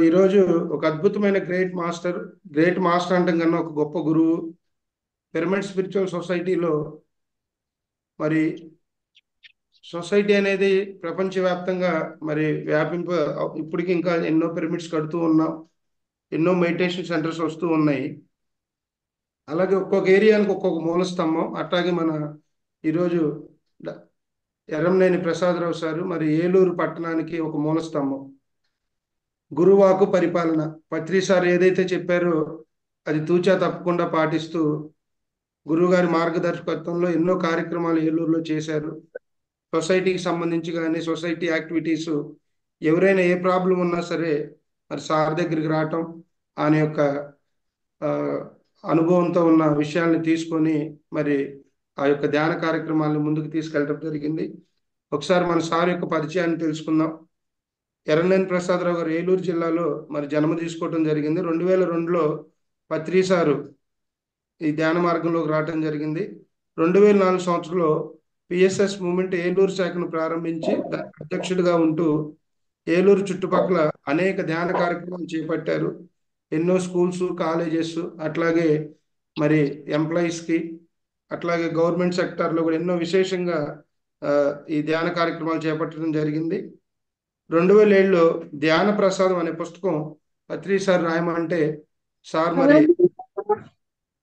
ఈరోజు ఒక అద్భుతమైన గ్రేట్ మాస్టర్ అంటాం కన్నా ఒక గొప్ప గురువు పిరమిడ్ స్పిరిచువల్ సొసైటీలో మరి సొసైటీ అనేది ప్రపంచవ్యాప్తంగా మరి వ్యాపింప ఇప్పటికి ఇంకా ఎన్నో పిరమిడ్స్ కడుతూ ఉన్నాం. ఎన్నో మెడిటేషన్ సెంటర్స్ వస్తూ ఉన్నాయి. అలాగే ఒక్కొక్క ఏరియానికి ఒక్కొక్క మూల స్తంభం. అట్లాగే మన ఈరోజు డ- ఎర్రంనేని ప్రసాదరావు సారు మరి ఏలూరు పట్టణానికి ఒక మూల స్తంభం. గురువాకు పరిపాలన పత్రి సార్ ఏదైతే చెప్పారో అది తూచా తప్పకుండా పాటిస్తూ గురువుగారి మార్గదర్శకత్వంలో ఎన్నో కార్యక్రమాలు ఏలూరులో చేశారు. సొసైటీకి సంబంధించి కానీ సొసైటీ యాక్టివిటీస్ ఎవరైనా ఏ ప్రాబ్లం ఉన్నా సరే మరి సార్ దగ్గరికి రావటం ఆయన యొక్క ఆ, అనుభవంతో ఉన్న విషయాల్ని తీసుకొని మరి ఆ యొక్క ధ్యాన కార్యక్రమాలను ముందుకు తీసుకెళ్ళడం జరిగింది. ఒకసారి మన సార్ యొక్క పరిచయాన్ని తెలుసుకుందాం. ఎర్రనేని ప్రసాదరావు గారు ఏలూరు జిల్లాలో మరి జన్మ తీసుకోవడం జరిగింది. 2002లో పత్రి సారు ఈ ధ్యాన మార్గంలోకి రావడం జరిగింది. 2004 సంవత్సరంలో పిఎస్ఎస్ మూవ్మెంట్ ఏలూరు శాఖను ప్రారంభించి దాని అధ్యక్షుడిగా ఉంటూ ఏలూరు చుట్టుపక్కల అనేక ధ్యాన కార్యక్రమాలు చేపట్టారు. ఎన్నో స్కూల్స్ కాలేజెస్ అట్లాగే మరి ఎంప్లాయీస్కి అట్లాగే గవర్నమెంట్ సెక్టార్లో కూడా ఎన్నో విశేషంగా ఆ, ఈ ధ్యాన కార్యక్రమాలు చేపట్టడం జరిగింది. 2007లో ధ్యాన ప్రసాదం అనే పుస్తకం పత్రి సార్ రాయమంటే సార్ మరి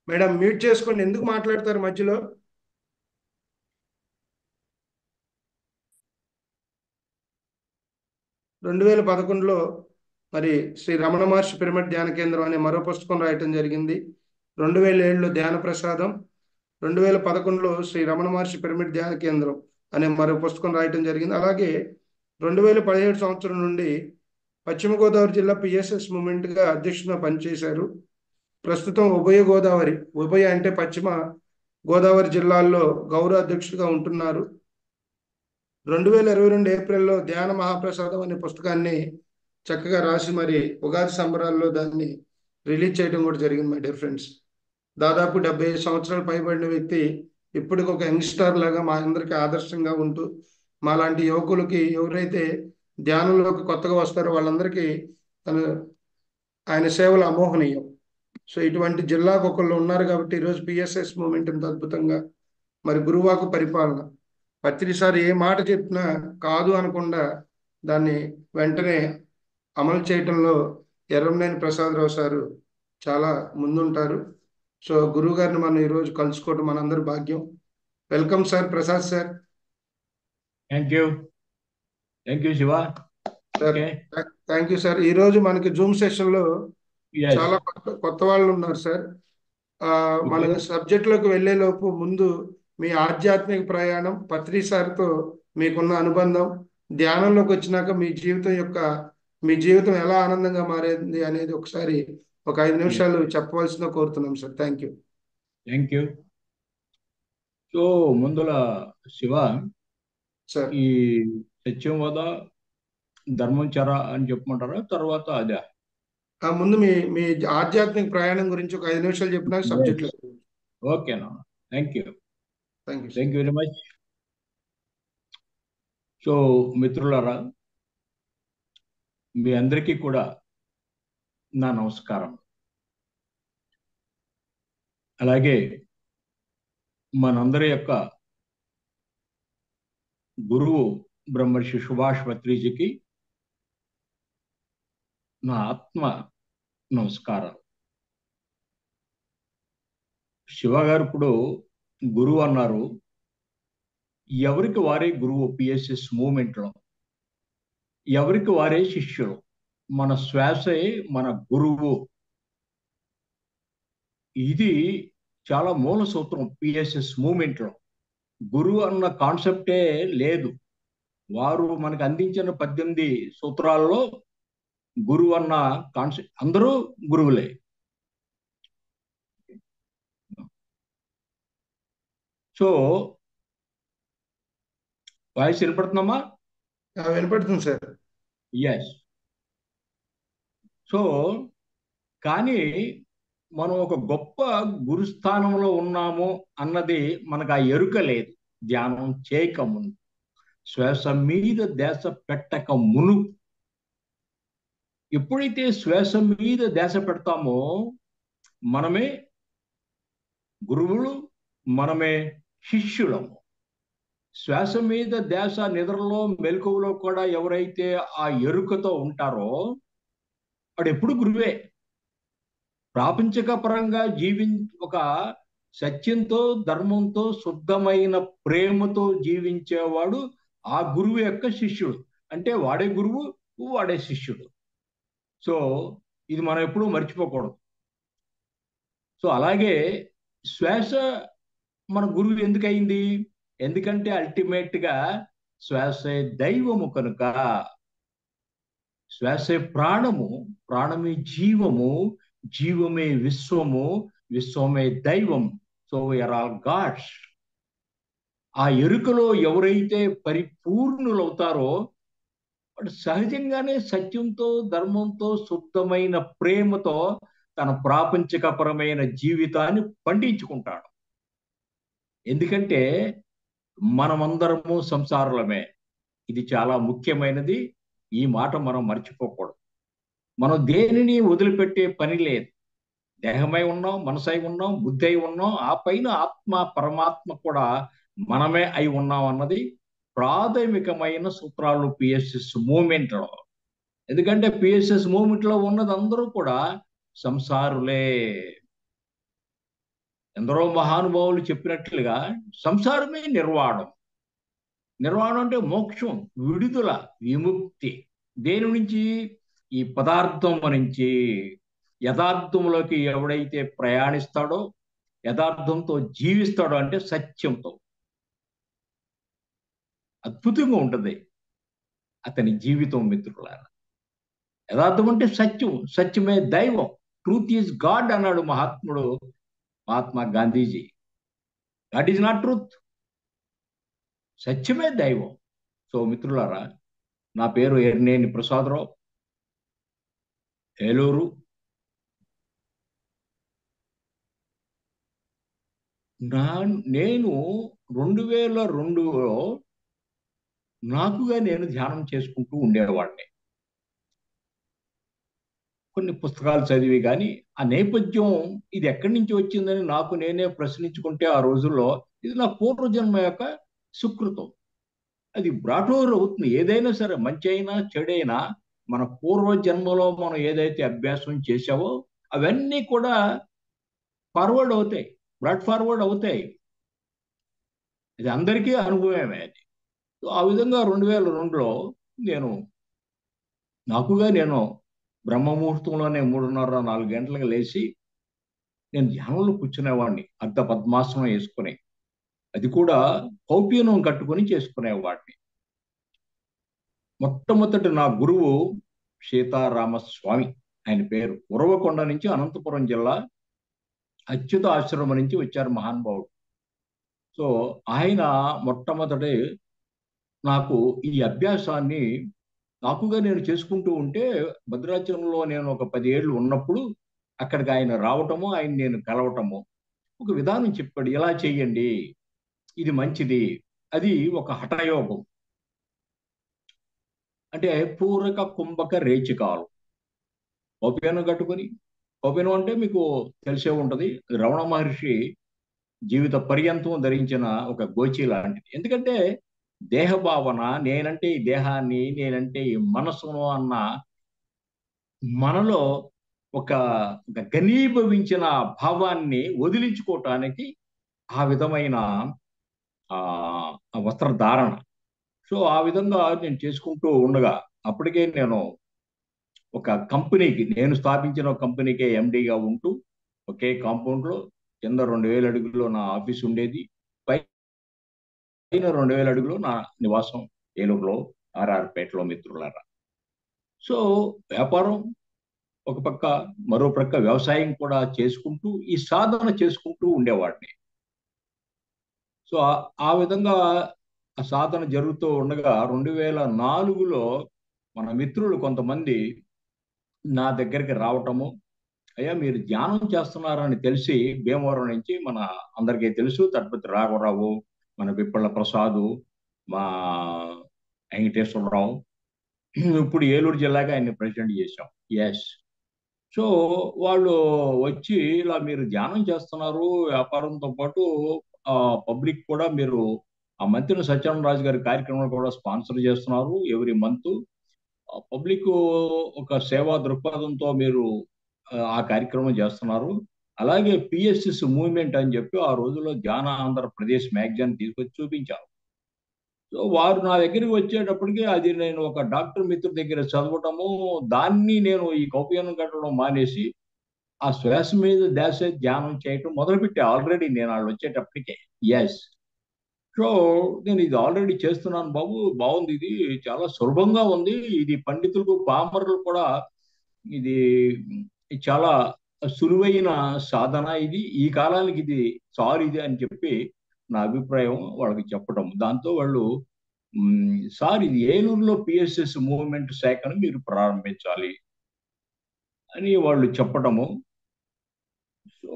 మేడం మ్యూట్ చేసుకోండి, ఎందుకు మాట్లాడతారు మధ్యలో? 2011లో మరి శ్రీ రమణ మహర్షి పిరమిడ్ ధ్యాన కేంద్రం అనే మరో పుస్తకం రాయటం జరిగింది. 2007లో ధ్యాన ప్రసాదం, 2011లో శ్రీ రమణ మహర్షి పిరమిడ్ ధ్యాన కేంద్రం అనే మరో పుస్తకం రాయటం జరిగింది. అలాగే 2017 సంవత్సరం నుండి పశ్చిమ గోదావరి జిల్లా పిఎస్ఎస్ మూమెంట్గా అధ్యక్షుడిగా పనిచేశారు. ప్రస్తుతం ఉభయ అంటే పశ్చిమ గోదావరి జిల్లాల్లో గౌరవ అధ్యక్షుడిగా ఉంటున్నారు. 2022 ఏప్రిల్లో ధ్యాన మహాప్రసాదం అనే పుస్తకాన్ని చక్కగా రాసి మరి ఉగాది సంబరాల్లో దాన్ని రిలీజ్ చేయడం కూడా జరిగింది. మై డియర్ ఫ్రెండ్స్, దాదాపు 75 సంవత్సరాలు పైబడిన వ్యక్తి ఇప్పటికి ఒక యంగ్స్టర్ లాగా మా అందరికీ ఆదర్శంగా ఉంటూ మాలాంటి యువకులకి ఎవరైతే ధ్యానంలోకి కొత్తగా వస్తారో వాళ్ళందరికీ తన ఆయన సేవలు అమోహనీయం. సో ఇటువంటి జిల్లాకు ఒకళ్ళు ఉన్నారు కాబట్టి ఈరోజు పిఎస్ఎస్ మూమెంట్ ఇంత అద్భుతంగా మరి గురువాకు పరిపాలన పత్రి సార్ ఏ మాట చెప్పినా కాదు అనకుండా దాన్ని వెంటనే అమలు చేయటంలో ఎర్రంనేని ప్రసాదరావు సారు చాలా ముందుంటారు. సో గురువు గారిని మనం ఈరోజు కలుసుకోవడం మనందరి భాగ్యం. Welcome sir, Prasad sir. Thank you Shiva. Sir okay, thank you sir. ఈరోజు మనకి జూమ్ సెషన్లో ఎస్, చాలా కొత్త వాళ్ళు ఉన్నారు సార్. మన ఓకే. సబ్జెక్టులోకి వెళ్ళే లోపు ముందు మీ ఆధ్యాత్మిక ప్రయాణం, పత్రి సార్తో మీకున్న అనుబంధం, ధ్యానంలోకి వచ్చినాక మీ జీవితం ఎలా ఆనందంగా మారింది అనేది ఒకసారి ఒక 5 నిమిషాలు చెప్పవలసిందిగా కోరుతున్నాం సార్. Thank you. సో ముందుల శివ, సార్. ఈ సత్యం వద ధర్మం చర అని చెప్పమంటారా, తర్వాత అదే? ముందు మీ ఆధ్యాత్మిక ప్రయాణం గురించి ఒక 5 నిమిషాలు చెప్పినాక సబ్జెక్ట్. ఓకేనా, thank you thank you very much. So మిత్రులారా, మీ అందరికీ కూడా నా నమస్కారం. అలాగే మనందరి యొక్క గురువు బ్రహ్మర్షి సుభాష్ పత్రిజీకి నా ఆత్మ నమస్కారం. శివ గారు ఇప్పుడు గురువు అన్నారు. ఎవరికి వారే గురువు. పిఎస్ఎస్ మూమెంట్లో ఎవరికి వారే శిష్యులు. మన శ్వాసే మన గురువు. ఇది చాలా మూల సూత్రం. పిఎస్ఎస్ మూమెంట్లో గురువు అన్న కాన్సెప్టే లేదు. వారు మనకు అందించిన 18 సూత్రాల్లో గురువు అన్న కాన్సెప్ట్, అందరూ గురువులే. So voice వినపడుతుందమ్మా? వినపడుతుంది సార్. ఎస్. సో కానీ మనం ఒక గొప్ప గురుస్థానంలో ఉన్నాము అన్నది మనకు ఆ ఎరుక లేదు. ధ్యానం చేయక ముందు, శ్వాస మీద ధ్యాస పెట్టక మును ఎప్పుడైతే శ్వాస మీద ధ్యాస పెడతామో మనమే గురువులు, మనమే శిష్యులము. శ్వాస మీద ధ్యాస నిద్రలో మెలకువలో కూడా ఎవరైతే ఆ ఎరుకతో ఉంటారో వాడు ఎప్పుడు గురువే. ప్రాపంచిక పరంగా ఒక సత్యంతో, ధర్మంతో, శుద్ధమైన ప్రేమతో జీవించేవాడు ఆ గురువు యొక్క శిష్యుడు. అంటే వాడే గురువు, వాడే శిష్యుడు. సో ఇది మనం ఎప్పుడూ మర్చిపోకూడదు. సో అలాగే శ్వాస మన గురువు ఎందుకయింది? ఎందుకంటే అల్టిమేట్గా శ్వాసే దైవము కనుక. శ్వాసే ప్రాణము, ప్రాణమే జీవము, జీవమే విశ్వము, విశ్వమే దైవం. So we are all gods. ఆ ఎరుకలో ఎవరైతే పరిపూర్ణులవుతారో వాడు సహజంగానే సత్యంతో, ధర్మంతో, శుద్ధమైన ప్రేమతో తన ప్రాపంచికపరమైన జీవితాన్ని పండించుకుంటాడు. ఎందుకంటే మనమందరము సంసారులమే. ఇది చాలా ముఖ్యమైనది. ఈ మాట మనం మర్చిపోకూడదు. మనం దేనిని వదిలిపెట్టే పని లేదు. దేహమై ఉన్నాం, మనసై ఉన్నాం, బుద్ధి అయి ఉన్నాం, ఆ పైన ఆత్మ పరమాత్మ కూడా మనమే అయి ఉన్నాం అన్నది ప్రాథమికమైన సూత్రాలు పిఎస్ఎస్ మూమెంట్లో. ఎందుకంటే పిఎస్ఎస్ మూమెంట్లో ఉన్నది అందరూ కూడా సంసారులే. ఎందరో మహానుభావులు చెప్పినట్లుగా సంసారమే నిర్వాణం. నిర్వాణం అంటే మోక్షం, విడుదల, విముక్తి. దేని నుంచి? ఈ పదార్థం నుంచి. యథార్థంలోకి ఎవడైతే ప్రయాణిస్తాడో, యథార్థంతో జీవిస్తాడో, అంటే సత్యంతో, అద్భుతంగా ఉంటుంది అతని జీవితం మిత్రులారా. యథార్థం అంటే సత్యం, సత్యమే దైవం. ట్రూత్ ఈజ్ గాడ్ అన్నాడు Mahatma Gandhiji. God is not truth, సత్యమే దైవం. సో మిత్రులారా, నా పేరు ఎర్నేని ప్రసాదరావు, ఏలూరు. నేను 2002లో నాకుగా నేను ధ్యానం చేసుకుంటూ ఉండేవాడిని. కొన్ని పుస్తకాలు చదివి, కానీ ఆ నేపథ్యం ఇది ఎక్కడి నుంచి వచ్చిందని నాకు నేనే ప్రశ్నించుకుంటే ఆ రోజుల్లో ఇది నా పూర్వజన్మ యొక్క సుకృతం. అది బ్రాటోర్ అవుతుంది. ఏదైనా సరే, మంచి అయినా చెడైనా, మన పూర్వజన్మలో మనం ఏదైతే అభ్యాసం చేసావో అవన్నీ కూడా ఫార్వర్డ్ అవుతాయి, బ్రాడ్ ఫార్వర్డ్ అవుతాయి. ఇది అందరికీ అనుభవమే అది. సో ఆ విధంగా 2002లో నేను బ్రహ్మముహూర్తంలోనే 3:30-4 గంటలకు లేచి నేను ధ్యానంలో కూర్చునేవాడిని, అర్ధ పద్మాసనం వేసుకుని. అది కూడా కౌపీనం కట్టుకుని చేసుకునేవాడిని. మొట్టమొదటి నా గురువు సీతారామస్వామి, ఆయన పేరు. ఉరవకొండ నుంచి, అనంతపురం జిల్లా అచ్యుత ఆశ్రమం నుంచి వచ్చారు మహానుభావుడు. సో ఆయన మొట్టమొదటి నాకు ఈ అభ్యాసాన్ని నాకుగా నేను చేసుకుంటూ ఉంటే, భద్రాచలంలో నేను ఒక 10 ఏళ్ళు ఉన్నప్పుడు అక్కడికి ఆయన రావటము, ఆయన నేను కలవటము, ఒక విధానం చెప్పాడు. ఇలా చెయ్యండి, ఇది మంచిది. అది ఒక హఠయోగం. అంటే పూరక కుంభక రేచికాలు. కౌపీనం కట్టుకొని, కౌపీనం అంటే మీకు తెలిసే ఉంటుంది, రమణ మహర్షి జీవిత పర్యంతం ధరించిన ఒక గోచి లాంటిది. ఎందుకంటే దేహ భావన, నేనంటే ఈ దేహాన్ని, నేనంటే ఈ మనసును అన్న మనలో ఒక ఘనీభవించిన భావాన్ని వదిలించుకోవటానికి ఆ విధమైన వస్త్రధారణ. సో ఆ విధంగా నేను చేసుకుంటూ ఉండగా, అప్పటికే నేను ఒక కంపెనీకి, నేను స్థాపించిన ఒక కంపెనీకే ఎండీగా ఉంటూ, ఒకే కాంపౌండ్లో కింద 2000 అడుగుల్లో నా ఆఫీస్ ఉండేది, పైన 2000 అడుగులో నా నివాసం ఏలూరులో, ఆర్ఆర్పేటలో మిత్రులారా. సో వ్యాపారం ఒక పక్క, మరో ప్రక్క వ్యవసాయం కూడా చేసుకుంటూ ఈ సాధన చేసుకుంటూ ఉండేవాడిని. సో ఆ విధంగా ఆ సాధన జరుగుతూ ఉండగా 2004లో మన మిత్రులు కొంతమంది నా దగ్గరికి రావటము, అయ్యా మీరు ధ్యానం చేస్తున్నారని తెలిసి, భీమవరం నుంచి మన అందరికీ తెలుసు, తటపతి రాఘవరావు, మన పిప్పళ్ళ ప్రసాదు, మా వెంకటేశ్వరరావు, ఇప్పుడు ఏలూరు జిల్లాగా ఆయన్ని ప్రెసిడెంట్ చేశాం. ఎస్. సో వాళ్ళు వచ్చి ఇలా మీరు ధ్యానం చేస్తున్నారు వ్యాపారంతో పాటు పబ్లిక్ కూడా మీరు ఆ మంత్రి సత్యనారాయణ రాజు గారి కార్యక్రమాలు కూడా స్పాన్సర్ చేస్తున్నారు ఎవ్రీ మంత్. పబ్లిక్ ఒక సేవా దృక్పథంతో మీరు ఆ కార్యక్రమం చేస్తున్నారు. అలాగే పిఎస్ఎస్ మూవ్మెంట్ అని చెప్పి ఆ రోజుల్లో ధ్యాన ఆంధ్రప్రదేశ్ మ్యాగజైన్ తీసుకొచ్చి చూపించారు. సో వారు నా దగ్గరికి వచ్చేటప్పటికి అది నేను ఒక డాక్టర్ మిత్రుడి దగ్గర చదవటము, దాన్ని నేను ఈ కౌపీనం కట్టడం మానేసి ఆ శ్వాస మీద ధ్యాస ధ్యానం చేయటం మొదలుపెట్టి ఆల్రెడీ నేను వాళ్ళు వచ్చేటప్పటికే. ఎస్. సో నేను ఇది ఆల్రెడీ చేస్తున్నాను బాబు, బాగుంది, ఇది చాలా సులభంగా ఉంది, ఇది పండితులకు పామరులు కూడా ఇది చాలా సులువైన సాధన, ఇది ఈ కాలానికి ఇది చాలు ఇది అని చెప్పి నా అభిప్రాయం వాళ్ళకి చెప్పడం. దాంతో వాళ్ళు సార్ ఇది ఏలూరులో పిఎస్ఎస్ మూవ్మెంట్ శాఖను మీరు ప్రారంభించాలి అని వాళ్ళు చెప్పటము. సో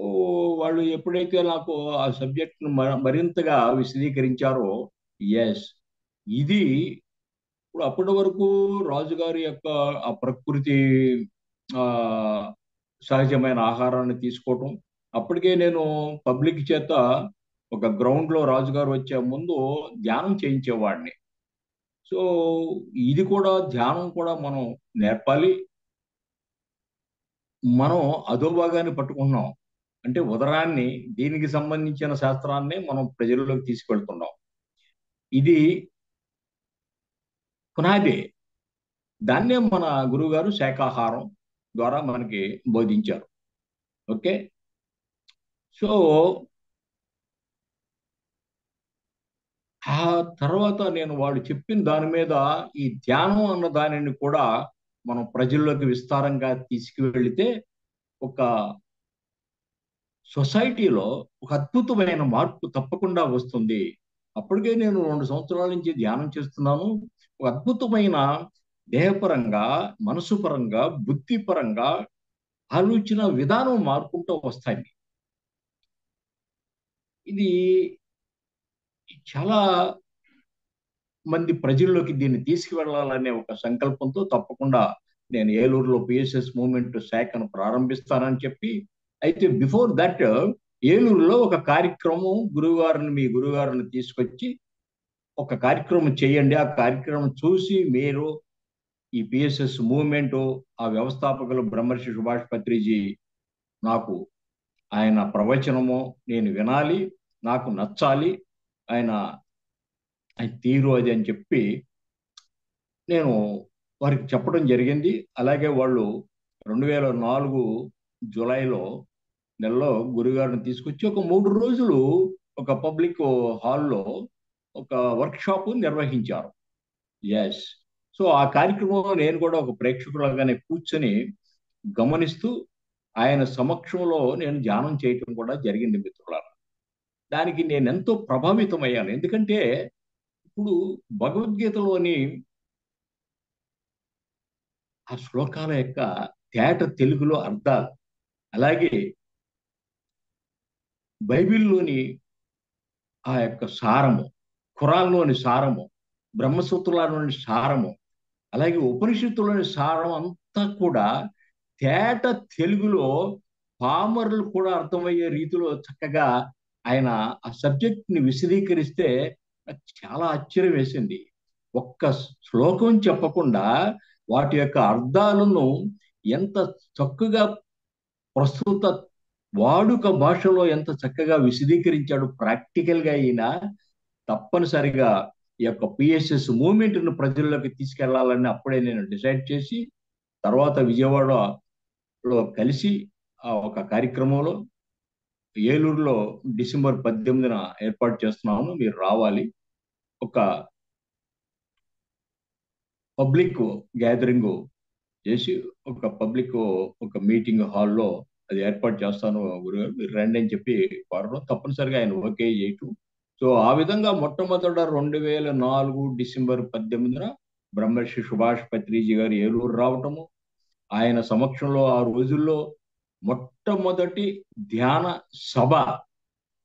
వాళ్ళు ఎప్పుడైతే నాకు ఆ సబ్జెక్ట్ను మరింతగా విశదీకరించారో, ఎస్, ఇది ఇప్పుడు అప్పటి వరకు రాజుగారి యొక్క ఆ ప్రకృతి ఆ సహజమైన ఆహారాన్ని తీసుకోవటం, అప్పటికే నేను పబ్లిక్ చేత ఒక గ్రౌండ్లో రాజుగారు వచ్చే ముందు ధ్యానం చేయించేవాడిని. సో ఇది కూడా ధ్యానం కూడా మనం నేర్పాలి. మనం అధోభాగాన్ని పట్టుకుంటున్నాం, అంటే ఉదరాన్ని, దీనికి సంబంధించిన శాస్త్రాన్ని మనం ప్రజల్లోకి తీసుకెళ్తున్నాం. ఇది పునాదే. దాన్నే మన గురువు గారు శాకాహారం ద్వారా మనకి బోధించారు. ఓకే. సో ఆ తర్వాత నేను వాళ్ళు చెప్పిన దాని మీద ఈ ధ్యానం అన్న దానిని కూడా మనం ప్రజల్లోకి విస్తారంగా తీసుకువెళితే ఒక సొసైటీలో ఒక అద్భుతమైన మార్పు తప్పకుండా వస్తుంది. అప్పటికే నేను 2 సంవత్సరాల నుంచి ధ్యానం చేస్తున్నాను. ఒక అద్భుతమైన దేహపరంగా, మనసు పరంగా, బుద్ధి పరంగా ఆలోచన విధానం మారుకుంటూ వస్తాయి. ఇది చాలా మంది ప్రజల్లోకి దీన్ని తీసుకువెళ్ళాలనే ఒక సంకల్పంతో తప్పకుండా నేను ఏలూరులో పిఎస్ఎస్ మూవ్మెంట్ శాఖను ప్రారంభిస్తానని చెప్పి, అయితే బిఫోర్ దట్ ఏలూరులో ఒక కార్యక్రమం మీ గురువుగారిని తీసుకొచ్చి ఒక కార్యక్రమం చేయండి, ఆ కార్యక్రమం చూసి మీరు ఈ పిఎస్ఎస్ మూవ్మెంట్ ఆ వ్యవస్థాపకులు బ్రహ్మర్షి సుభాష్ పత్రిజీ నాకు ఆయన ప్రవచనము నేను వినాలి, నాకు నచ్చాలి, ఆయన తీరు అది అని చెప్పి నేను వారికి చెప్పడం జరిగింది. అలాగే వాళ్ళు 2004 జూలైలో నెలలో గురుగారిని తీసుకొచ్చి ఒక 3 రోజులు ఒక పబ్లిక్ హాల్లో ఒక వర్క్షాప్ నిర్వహించారు. ఎస్. సో ఆ కార్యక్రమంలో నేను కూడా ఒక ప్రేక్షకులుగానే కూర్చొని గమనిస్తూ ఆయన సమక్షంలో నేను ధ్యానం చేయటం కూడా జరిగింది మిత్రులారా. దానికి నేను ఎంతో ప్రభావితమయ్యాను. ఎందుకంటే ఇప్పుడు భగవద్గీతలోని ఆ శ్లోకాల యొక్క తేట తెలుగులో అర్థాలు, అలాగే బైబిల్లోని ఆ యొక్క సారము, ఖురాన్లోని సారము, బ్రహ్మసూత్రాలలోని సారము, అలాగే ఉపనిషత్తులోని సారం అంతా కూడా తేట తెలుగులో పామరులు కూడా అర్థమయ్యే రీతిలో చక్కగా ఆయన ఆ సబ్జెక్ట్ని విశదీకరిస్తే నాకు చాలా ఆశ్చర్యం వేసింది. ఒక్క శ్లోకం చెప్పకుండా వాటి యొక్క అర్థాలను ఎంత చక్కగా ప్రస్తుత వాడుక భాషలో ఎంత చక్కగా విశదీకరించాడు ప్రాక్టికల్గా. అయిన తప్పనిసరిగా ఈ యొక్క పిఎస్ఎస్ మూవ్మెంట్ను ప్రజల్లోకి తీసుకెళ్లాలని అప్పుడే నేను డిసైడ్ చేసి, తర్వాత విజయవాడలో కలిసి ఒక కార్యక్రమంలో ఏలూరులో డిసెంబర్ 18న ఏర్పాటు చేస్తున్నాను, మీరు రావాలి, ఒక పబ్లిక్ గ్యాదరింగ్ చేసి ఒక పబ్లిక్ ఒక మీటింగ్ హాల్లో అది ఏర్పాటు చేస్తాను గురుగారు, మీరు రండి అని చెప్పి కోరడం, తప్పనిసరిగా ఆయన ఓకే చేయటం. సో ఆ విధంగా మొట్టమొదట 2004 డిసెంబర్ 18న బ్రహ్మర్షి సుభాష్ పత్రిజీ గారు ఏలూరు రావటము, ఆయన సమక్షంలో ఆ రోజుల్లో మొట్టమొదటి ధ్యాన సభ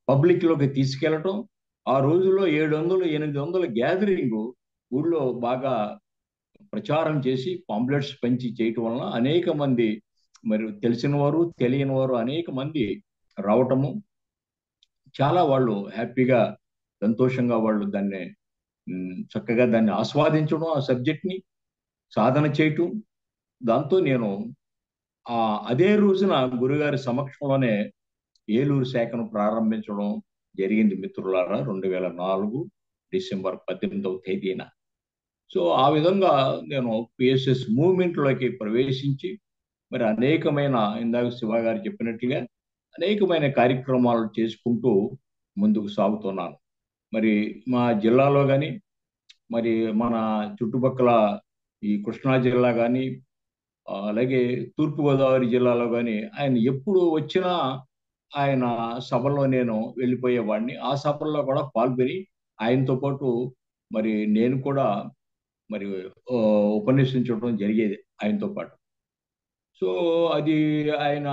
పబ్లిక్లోకి తీసుకెళ్ళటం, ఆ రోజుల్లో 700-800 గ్యాదరింగ్ ఊళ్ళో బాగా ప్రచారం చేసి పాంప్లెట్స్ పంచి చేయటం వలన అనేక మంది మరి తెలిసిన వారు తెలియని వారు అనేక మంది రావటము, చాలా వాళ్ళు హ్యాపీగా సంతోషంగా వాళ్ళు దాన్ని చక్కగా దాన్ని ఆస్వాదించడం, ఆ సబ్జెక్ట్ని సాధన చేయటం. దాంతో నేను అదే రోజున గురుగారి సమక్షంలోనే ఏలూరు శాఖను ప్రారంభించడం జరిగింది మిత్రులారా, 2004 డిసెంబర్ 18వ తేదీన. సో ఆ విధంగా నేను పిఎస్ఎస్ మూవ్మెంట్లోకి ప్రవేశించి మరి అనేకమైన, ఇందాక శివ గారు చెప్పినట్లుగా అనేకమైన కార్యక్రమాలు చేసుకుంటూ ముందుకు సాగుతున్నాను. మరి మా జిల్లాలో కానీ, మరి మన చుట్టుపక్కల ఈ కృష్ణా జిల్లా కానీ, అలాగే తూర్పుగోదావరి జిల్లాలో కానీ ఆయన ఎప్పుడు వచ్చినా ఆయన సభల్లో నేను వెళ్ళిపోయేవాడిని. ఆ సభల్లో కూడా పాల్గొని ఆయనతో పాటు మరి నేను కూడా మరి ఉపన్యసించడం జరిగేది ఆయనతో పాటు. సో అది ఆయన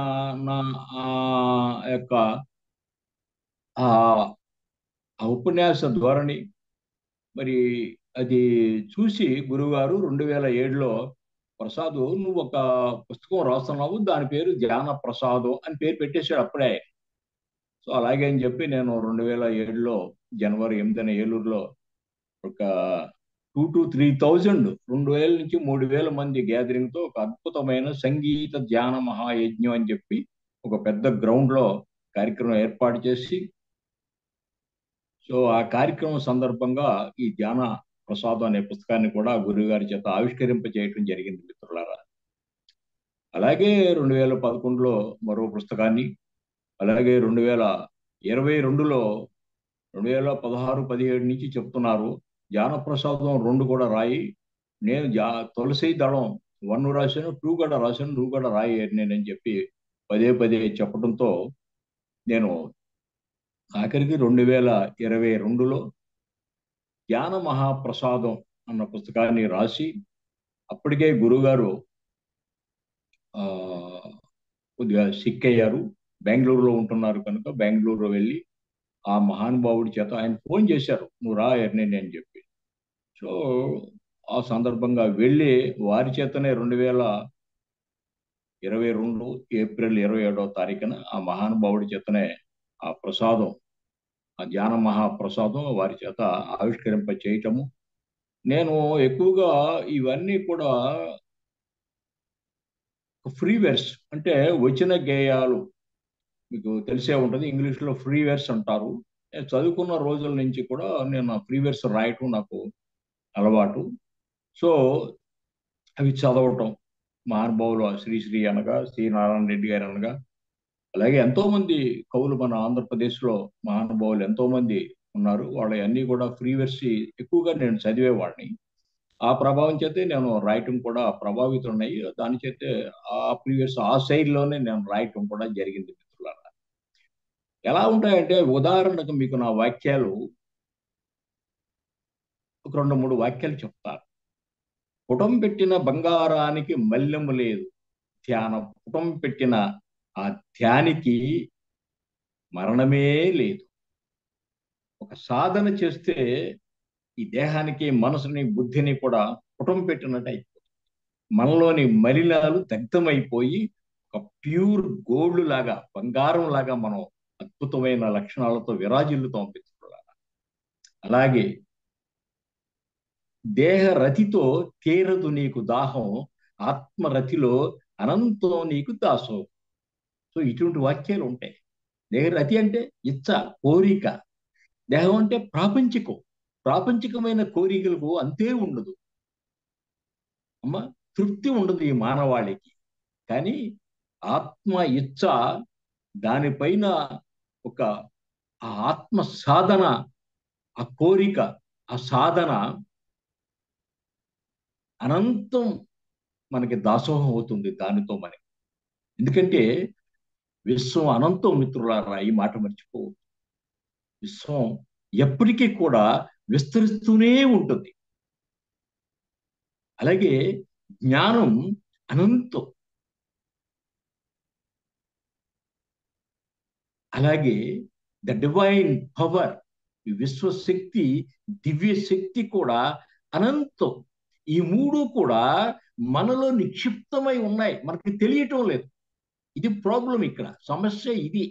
నా యొక్క ఆ ఉపన్యాస ధోరణి మరి అది చూసి గురువుగారు 2007లో, ప్రసాద్ నువ్వు ఒక పుస్తకం రాస్తున్నావు, దాని పేరు ధ్యాన ప్రసాదం అని పేరు పెట్టేశాడు అప్పుడే. సో అలాగే అని చెప్పి నేను 2007లో జనవరి 8న ఏలూరులో ఒక 2,000 to 3,000, 2,000 నుంచి 3,000 మంది గ్యాదరింగ్తో ఒక అద్భుతమైన సంగీత ధ్యాన మహాయజ్ఞం అని చెప్పి ఒక పెద్ద గ్రౌండ్లో కార్యక్రమం ఏర్పాటు చేసి, సో ఆ కార్యక్రమం సందర్భంగా ఈ ధ్యాన ప్రసాదం అనే పుస్తకాన్ని కూడా గురువుగారి చేత ఆవిష్కరింప చేయటం జరిగింది మిత్రులారా. అలాగే 2011లో మరో పుస్తకాన్ని, అలాగే 2022లో 2016-17 నుంచి చెప్తున్నారు ధ్యాన ప్రసాదం 2 కూడా రాయి. నేను తులసి దళం 1 రాశాను, 2 కూడా రాశాను, నువ్వు కూడా రాయి నేనని చెప్పి పదే పదే చెప్పడంతో నేను ఆఖరికి 2022లో ధ్యాన మహాప్రసాదం అన్న పుస్తకాన్ని రాసి, అప్పటికే గురుగారు కొద్దిగా సిక్ అయ్యారు, బెంగళూరులో ఉంటున్నారు కనుక బెంగళూరు వెళ్ళి ఆ మహానుభావుడి చేత ఆయన ఫోన్ చేశారు, నువ్వు రా ఎర్నేని అని చెప్పి. సో ఆ సందర్భంగా వెళ్ళి వారి చేతనే 2022 ఏప్రిల్ 27వ తారీఖున ఆ మహానుభావుడి చేతనే ఆ ప్రసాదం, ఆ ధ్యాన మహాప్రసాదం వారి చేత ఆవిష్కరింప చేయటము. నేను ఎక్కువగా ఇవన్నీ కూడా ఫ్రీ వెర్స్ అంటే వచ్చిన గేయాలు, మీకు తెలిసే ఉంటుంది, ఇంగ్లీష్లో ఫ్రీ వెర్స్ అంటారు. నేను చదువుకున్న రోజుల నుంచి కూడా నేను ఫ్రీ వెర్స్ రాయటం నాకు అలవాటు. సో అవి చదవటం, మహానుభావులు శ్రీశ్రీ అనగా, శ్రీ నారాయణ రెడ్డి గారు అనగా, అలాగే ఎంతోమంది కవులు మన ఆంధ్రప్రదేశ్లో మహానుభావులు ఎంతోమంది ఉన్నారు, వాళ్ళ అన్నీ కూడా ఫ్రీ వెర్స్ ఎక్కువగా నేను చదివేవాడిని. ఆ ప్రభావం చేతే నేను రాయటం కూడా ప్రభావితున్నాయి. దాని చేతే ఆ ప్రీవియస్ ఆ శైలిలోనే నేను రాయటం కూడా జరిగింది మిత్రులారా. ఎలా ఉంటాయంటే ఉదాహరణకు మీకు నా వాక్యాలు ఒక 2-3 వాక్యాలు చెప్తాను. పుటం పెట్టిన బంగారానికి మల్లెము లేదు, పుటం పెట్టిన ఆ ధ్యానికి మరణమే లేదు. ఒక సాధన చేస్తే ఈ దేహానికి, మనసుని, బుద్ధిని కూడా పుటం పెట్టినట్టు అయిపోతుంది. మనలోని మలినాలు దగ్ధమైపోయి ఒక ప్యూర్ గోల్డ్ లాగా, బంగారం లాగా మనం అద్భుతమైన లక్షణాలతో విరాజిల్లుతాం మిత్రులారా. అలాగే దేహరతితో తీరదు నీకు దాహం, ఆత్మరతిలో అనంతం నీకు దాసం. సో ఇటువంటి వాక్యాలు ఉంటాయి. దేహరతి అంటే ఇచ్చ, కోరిక. దేహం అంటే ప్రాపంచికం, ప్రాపంచికమైన కోరికలకు అంతే ఉండదు అమ్మ, తృప్తి ఉండదు ఈ మానవాళికి. కానీ ఆత్మ ఇచ్చ, దానిపైన ఒక ఆ ఆత్మ సాధన, ఆ కోరిక, ఆ సాధన అనంతం మనకి దాసోహం అవుతుంది దానితో మనకి. ఎందుకంటే విశ్వం అనంతం మిత్రులారా, ఈ మాట మర్చిపో. విశ్వం ఎప్పటికీ కూడా విస్తరిస్తూనే ఉంటుంది. అలాగే జ్ఞానం అనంతం. అలాగే ద డివైన్ పవర్, విశ్వశక్తి, దివ్య శక్తి కూడా అనంతం. ఈ మూడు కూడా మనలో నిక్షిప్తమై ఉన్నాయి, మనకి తెలియటం లేదు. ఇది ప్రాబ్లం, ఇక్కడ సమస్య ఇది.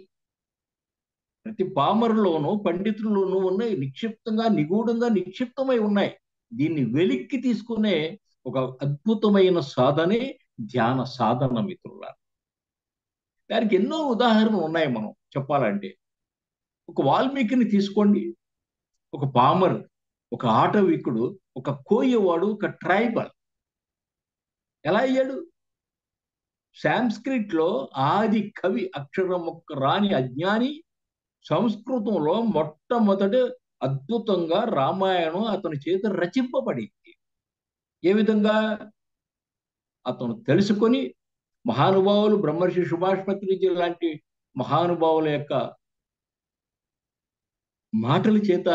ప్రతి పామరులోనూ పండితుల్లోనూ ఉన్నాయి, నిక్షిప్తంగా నిగూఢంగా నిక్షిప్తమై ఉన్నాయి. దీన్ని వెలిక్కి తీసుకునే ఒక అద్భుతమైన సాధనే ధ్యాన సాధన మిత్రులారా. దానికి ఎన్నో ఉదాహరణలు ఉన్నాయి మనం చెప్పాలంటే. ఒక వాల్మీకిని తీసుకోండి, ఒక పామర్, ఒక ఆటవికుడు, ఒక కోయవాడు, ఒక ట్రైబల్. ఎలా అయ్యాడు? సాంస్క్రిట్ లో ఆది కవి, అక్షరం ఒక్క రాని అజ్ఞాని, సంస్కృతంలో మొట్టమొదట అద్భుతంగా రామాయణం అతని చేత రచింపబడింది. ఏ విధంగా? అతను తెలుసుకొని మహానుభావులు, బ్రహ్మర్షి సుభాష్ పత్రిజీ లాంటి మహానుభావుల యొక్క మాటల చేత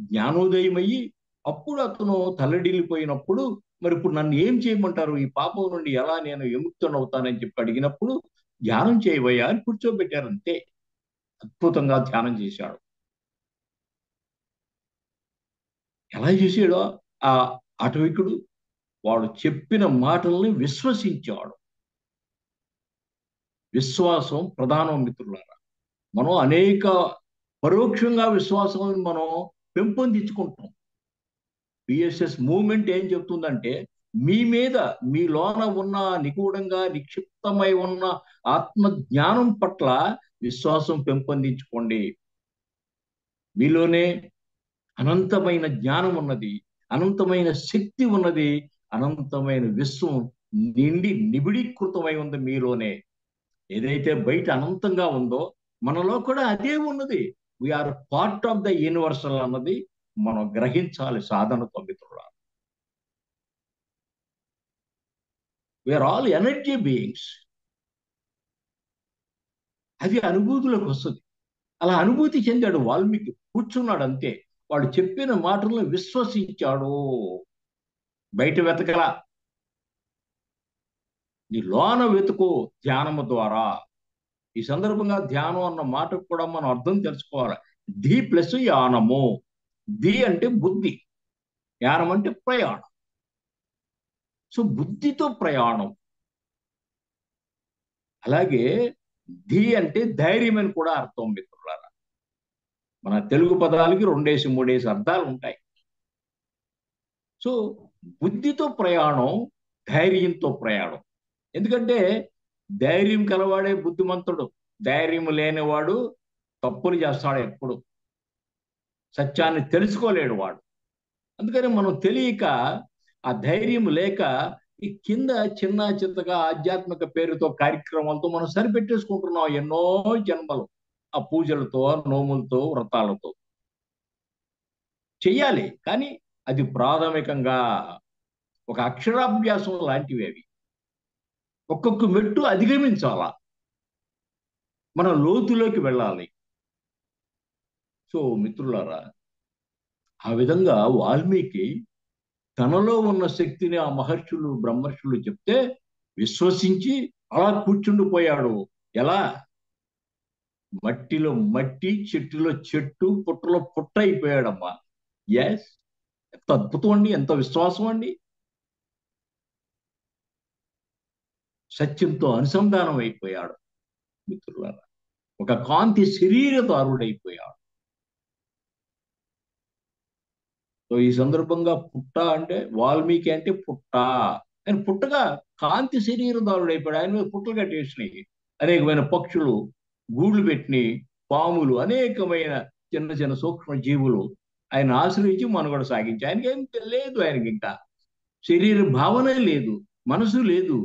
జ్ఞానోదయమయ్యి, అప్పుడు అతను తల్లడిల్లిపోయినప్పుడు, మరి ఇప్పుడు నన్ను ఏం చేయమంటారు, ఈ పాపం నుండి ఎలా నేను విముక్తునవుతానని చెప్పి అడిగినప్పుడు, ధ్యానం చేయబోయా అని కూర్చోబెట్టారు అంతే. అద్భుతంగా ధ్యానం చేశాడు. ఎలా చేశాడో ఆ అటవికుడు, వాడు చెప్పిన మాటల్ని విశ్వసించాడు. విశ్వాసం ప్రధానం మిత్రులారా. మనం అనేక పరోక్షంగా విశ్వాసాలను మనం పెంపొందించుకుంటాం. పిఎస్ఎస్ మూవ్మెంట్ ఏం చెప్తుందంటే, మీ మీద, మీ లోన ఉన్న నిగూఢంగా నిక్షిప్తమై ఉన్న ఆత్మ జ్ఞానం పట్ల విశ్వాసం పెంపొందించుకోండి. మీలోనే అనంతమైన జ్ఞానం ఉన్నది, అనంతమైన శక్తి ఉన్నది, అనంతమైన విశ్వం నిబిడీకృతమై ఉంది మీలోనే. ఏదైతే బయట అనంతంగా ఉందో మనలో కూడా అదే ఉన్నది. We're part of the universal అన్నది మనం గ్రహించాలి సాధనతో మిత్రులారా. We're all energy beings. అది అనుభూతిలోకి వస్తుంది. అలా అనుభూతి చెందాడు వాల్మీకి. కూర్చున్నాడు అంతే. వాడు చెప్పిన మాటలను విశ్వసించాడు. బయట వెతకలా, నీ లోన వెతుకు ధ్యానము ద్వారా. ఈ సందర్భంగా ధ్యానం అన్న మాటకు కూడా మనం అర్థం తెలుసుకోవాలి. ధి ప్లస్ యానము. ధి అంటే బుద్ధి, యానం అంటే ప్రయాణం. సో బుద్ధితో ప్రయాణం. అలాగే ధి అంటే ధైర్యం అని కూడా అర్థం మిత్రులారా. మన తెలుగు పదాలకి 2-3 అర్థాలు ఉంటాయి. సో బుద్ధితో ప్రయాణం, ధైర్యంతో ప్రయాణం. ఎందుకంటే ధైర్యం కలవాడే బుద్ధిమంతుడు, ధైర్యం లేనివాడు తప్పులు చేస్తాడు ఎప్పుడు. సత్యాన్ని తెలుసుకోలేడు వాడు. అందుకని మనం తెలియక, ఆ ధైర్యం లేక, ఈ కింద చిన్న చిన్నగా ఆధ్యాత్మిక పేరుతో కార్యక్రమాలతో మనం సరిపెట్టేసుకుంటున్నాం ఎన్నో జన్మలు. ఆ పూజలతో, నోములతో, వ్రతాలతో చెయ్యాలి. కానీ అది ప్రాథమికంగా ఒక అక్షరాభ్యాసం లాంటివి అవి. ఒక్కొక్క మెట్టు అధిగమించాలా, మనం లోతులోకి వెళ్ళాలి. సో మిత్రులారా, ఆ విధంగా వాల్మీకి తనలో ఉన్న శక్తిని ఆ మహర్షులు, బ్రహ్మర్షులు చెప్తే విశ్వసించి అలా కూర్చుండిపోయాడు. ఎలా? మట్టిలో మట్టి, చెట్టులో చెట్టు, పుట్టలో పుట్ట అయిపోయాడమ్మా. ఎస్, ఎంత అద్భుతం అండి, ఎంత విశ్వాసం అండి. సత్యంతో అనుసంధానం అయిపోయాడు మిత్రులారా. ఒక కాంతి శరీరదారుడైపోయాడు. సో ఈ సందర్భంగా పుట్ట అంటే, వాల్మీకి అంటే పుట్ట. ఆయన పుట్టగా కాంతి శరీరదారుడైపోయాడు. ఆయన మీద పుట్టలు కట్టేసినాయి అనేకమైన పక్షులు, గూళ్ళు పెట్టినాయి పాములు, అనేకమైన చిన్న చిన్న సూక్ష్మ జీవులు ఆయన ఆశ్రయించి మనుగడ సాగించి. ఆయనకి ఏం లేదు, ఆయనకి ఇంకా శరీర భావన లేదు, మనసు లేదు,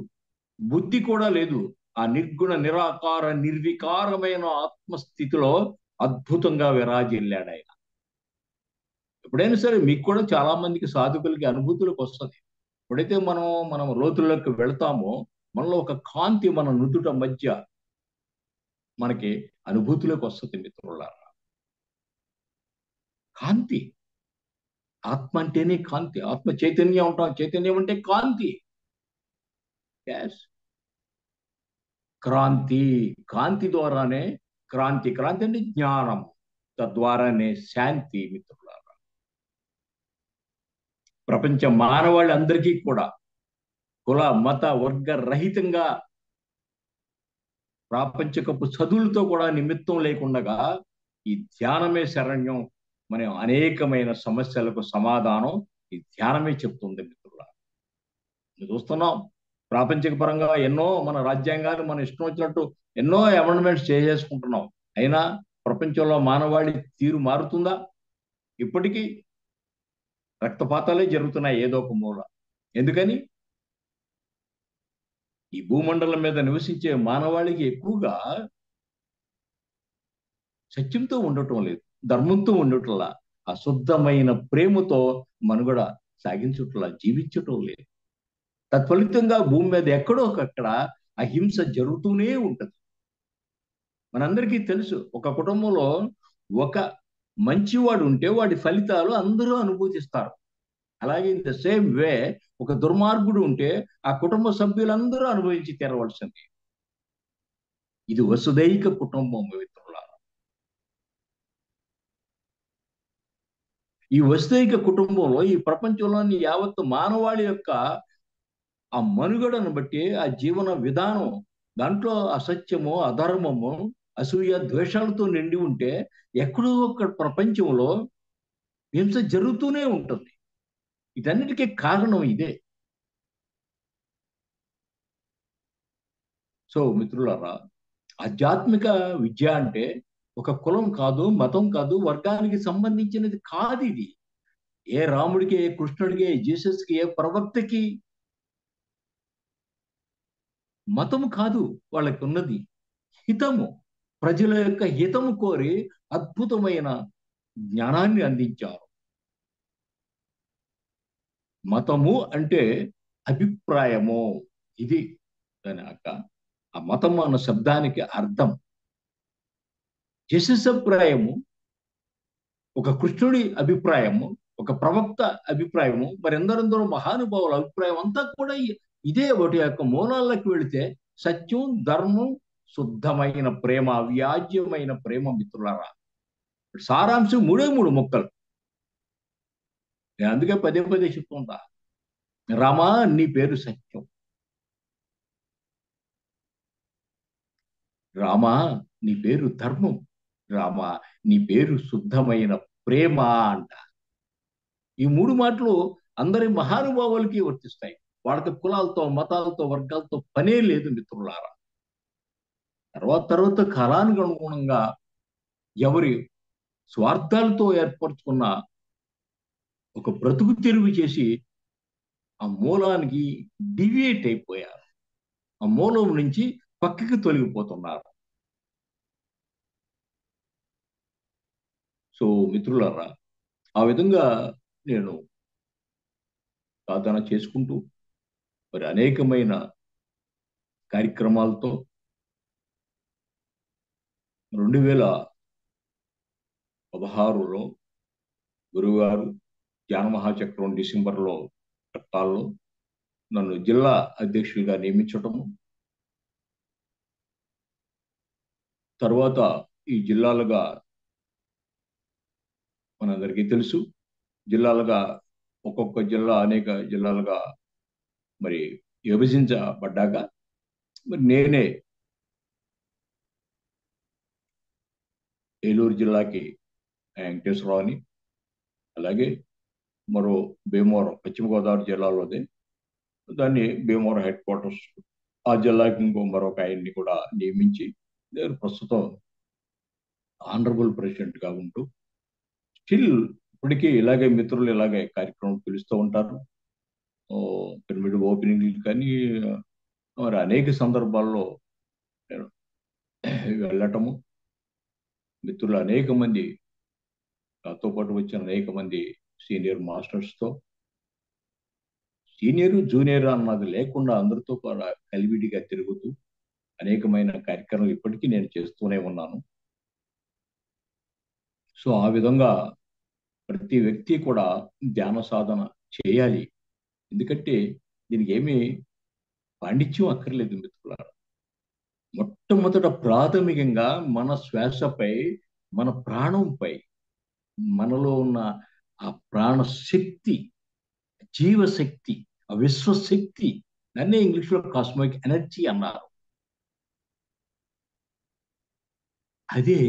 బుద్ధి కూడా లేదు. ఆ నిర్గుణ నిరాకార నిర్వికారమైన ఆత్మస్థితిలో అద్భుతంగా విరాజిల్లాడు ఆయన. ఎప్పుడైనా సరే మీకు కూడా చాలా మందికి, సాధకులకి అనుభూతులకు వస్తుంది. ఎప్పుడైతే మనం లోతుల్లోకి వెళ్తామో మనలో ఒక కాంతి మన నుదుట మధ్య మనకి అనుభూతిలోకి వస్తుంది మిత్రులారా. కాంతి, ఆత్మ అంటేనే కాంతి. ఆత్మ చైతన్యం ఉంటాం, చైతన్యం అంటే కాంతి. ఎస్, క్రాంతి. కాంతి ద్వారానే క్రాంతి. క్రాంతి అంటే జ్ఞానం, తద్వారానే శాంతి మిత్రులారా. ప్రపంచ మానవాళి కూడా కుల మత వర్గ రహితంగా ప్రాపంచికపు చదువులతో కూడా నిమిత్తం లేకుండా ఈ ధ్యానమే శరణ్యం. మనం అనేకమైన సమస్యలకు సమాధానం ఈ ధ్యానమే చెప్తుంది మిత్రులారా. చూస్తున్నాం ప్రాపంచిక పరంగా ఎన్నో మన రాజ్యాంగాలు మన ఇష్టం వచ్చినట్టు ఎన్నో అమెండ్మెంట్స్ చేసేసుకుంటున్నాం. అయినా ప్రపంచంలో మానవాళి తీరు మారుతుందా? ఇప్పటికీ రక్తపాతాలే జరుగుతున్నాయి ఏదో ఒక మూల. ఎందుకని? ఈ భూమండలం మీద నివసించే మానవాళికి ఎక్కువగా సత్యంతో ఉండటం లేదు, ధర్మంతో ఉండటంలా, అశుద్ధమైన ప్రేమతో మనుగడ సాగించటంలా, జీవించటం లేదు. తత్ఫలితంగా భూమి మీద ఎక్కడో ఒకక్కడ అహింస జరుగుతూనే ఉంటుంది. మనందరికీ తెలుసు, ఒక కుటుంబంలో ఒక మంచివాడు ఉంటే వాడి ఫలితాలు అందరూ అనుభూతిస్తారు. అలాగే ఇన్ ద సేమ్ వే ఒక దుర్మార్గుడు ఉంటే ఆ కుటుంబ సభ్యులందరూ అనుభవించి తీరవలసింది. ఇది వసుదైక కుటుంబం మిత్రులారా. ఈ వసుదైక కుటుంబంలో ఈ ప్రపంచంలోని యావత్తు మానవాళి యొక్క ఆ మనుగడను బట్టి ఆ జీవన విధానం, దాంట్లో అసత్యము, అధర్మము, అసూయ, ద్వేషాలతో నిండి ఉంటే ఎక్కడో ఒక ప్రపంచంలో హింస జరుగుతూనే ఉంటుంది. వీటన్నిటికీ కారణం ఇదే. సో మిత్రులారా, ఆధ్యాత్మిక విద్య అంటే ఒక కులం కాదు, మతం కాదు, వర్గానికి సంబంధించినది కాదు. ఇది ఏ రాముడికి, ఏ కృష్ణుడికి, ఏ జీసస్కి, ఏ ప్రవక్తకి మతము కాదు. వాళ్ళకి ఉన్నది హితము. ప్రజల యొక్క హితము కోరి అద్భుతమైన జ్ఞానాన్ని అందించారు. మతము అంటే అభిప్రాయము. ఇది దాని ఆ మతము అన్న శబ్దానికి అర్థం. జీసస్ అభిప్రాయము, ఒక కృష్ణుడి అభిప్రాయము, ఒక ప్రవక్త అభిప్రాయము, మరి ఎందరెందరో మహానుభావుల అభిప్రాయం అంతా కూడా ఇదే. ఒకటి యొక్క మూలాల్లోకి వెళితే సత్యం, ధర్మం, శుద్ధమైన ప్రేమ, వ్యాజ్యమైన ప్రేమ మిత్రులారా. సారాంశం మూడే మూడు ముక్కలు. నేను అందుకే పదే పదే చెప్తుంటా, రామా నీ పేరు సత్యం, రామా నీ పేరు ధర్మం, రామా నీ పేరు శుద్ధమైన ప్రేమ అంట. ఈ మూడు మాటలు అందరి మహానుభావులకి వర్తిస్తాయి. వాళ్ళకి కులాలతో, మతాలతో, వర్గాలతో పనే లేదు మిత్రులారా. తర్వాత కాలానికి అనుగుణంగా ఎవరి స్వార్థాలతో ఏర్పరచుకున్న ఒక బ్రతుకు తెరువు చేసి ఆ మూలానికి డివియేట్ అయిపోయారు. ఆ మూలం నుంచి పక్కకి తొలగిపోతున్నారు. సో మిత్రులారా, ఆ విధంగా నేను సాధన చేసుకుంటూ మరి అనేకమైన కార్యక్రమాలతో 2016లో గురువుగారు జ్ఞాన మహాచక్రం డిసెంబర్లో కట్టాల్లో నన్ను జిల్లా అధ్యక్షులుగా నియమించటము, తర్వాత ఈ జిల్లాలుగా మనందరికీ తెలుసు, జిల్లాలుగా ఒక్కొక్క జిల్లా అనేక జిల్లాలుగా మరి విభజించబడ్డాక మరి నేనే ఏలూరు జిల్లాకి వెంకటేశ్వరరావు అని, అలాగే మరో భీమవరం పశ్చిమ గోదావరి జిల్లాలోనే దాన్ని భీమవరం హెడ్ క్వార్టర్స్, ఆ జిల్లాకి ఇంకో మరొక ఆయన్ని కూడా నియమించి నేను ప్రస్తుతం ఆనరబుల్ ప్రెసిడెంట్గా ఉంటూ స్టిల్ ఇప్పటికీ ఇలాగే మిత్రులు ఇలాగే కార్యక్రమం పిలుస్తూ ఉంటారు. పిరమిడ్ ఓపెనింగ్ కానీ మరి అనేక సందర్భాల్లో నేను వెళ్ళటము, మిత్రులు అనేక మంది నాతో పాటు వచ్చిన అనేక మంది సీనియర్ మాస్టర్స్తో, సీనియర్ జూనియర్ అన్నది లేకుండా అందరితో కూడా కలివిడిగా తిరుగుతూ అనేకమైన కార్యక్రమాలు ఇప్పటికీ నేను చేస్తూనే ఉన్నాను. సో ఆ విధంగా ప్రతి వ్యక్తి కూడా ధ్యాన సాధన చేయాలి. ఎందుకంటే దీనికి ఏమీ పాండిత్యం అక్కర్లేదు మిత్రులారా. మొట్టమొదట ప్రాథమికంగా మన శ్వాసపై, మన ప్రాణంపై, మనలో ఉన్న ఆ ప్రాణ శక్తి జీవశక్తి, ఆ విశ్వశక్తి, దాన్నే ఇంగ్లీష్లో కాస్మిక్ ఎనర్జీ అన్నారు. అదే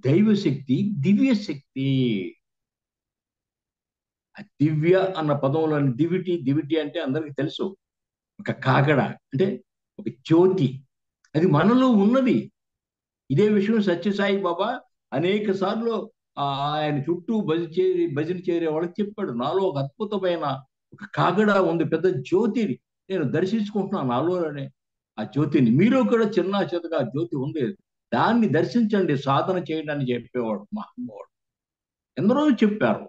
దైవశక్తి, దివ్యశక్తి. ఆ దివ్య అన్న పదంలోని దివిటి, దివిటి అంటే అందరికీ తెలుసు, ఒక కాగడ అంటే ఒక జ్యోతి. అది మనలో ఉన్నది. ఇదే విషయం సత్యసాయి బాబా అనేక సార్లు ఆయన చుట్టూ భజన చేరే వాళ్ళకి చెప్పాడు. నాలో ఒక అద్భుతమైన ఒక కాగడ ఉంది, పెద్ద జ్యోతిని నేను దర్శించుకుంటున్నాను నాలోనే. ఆ జ్యోతిని మీలో కూడా చిన్న చితగా జ్యోతి ఉంది, దాన్ని దర్శించండి, సాధన చేయండి అని చెప్పేవాడు మహానుభావుడు. ఎందరో చెప్పారు.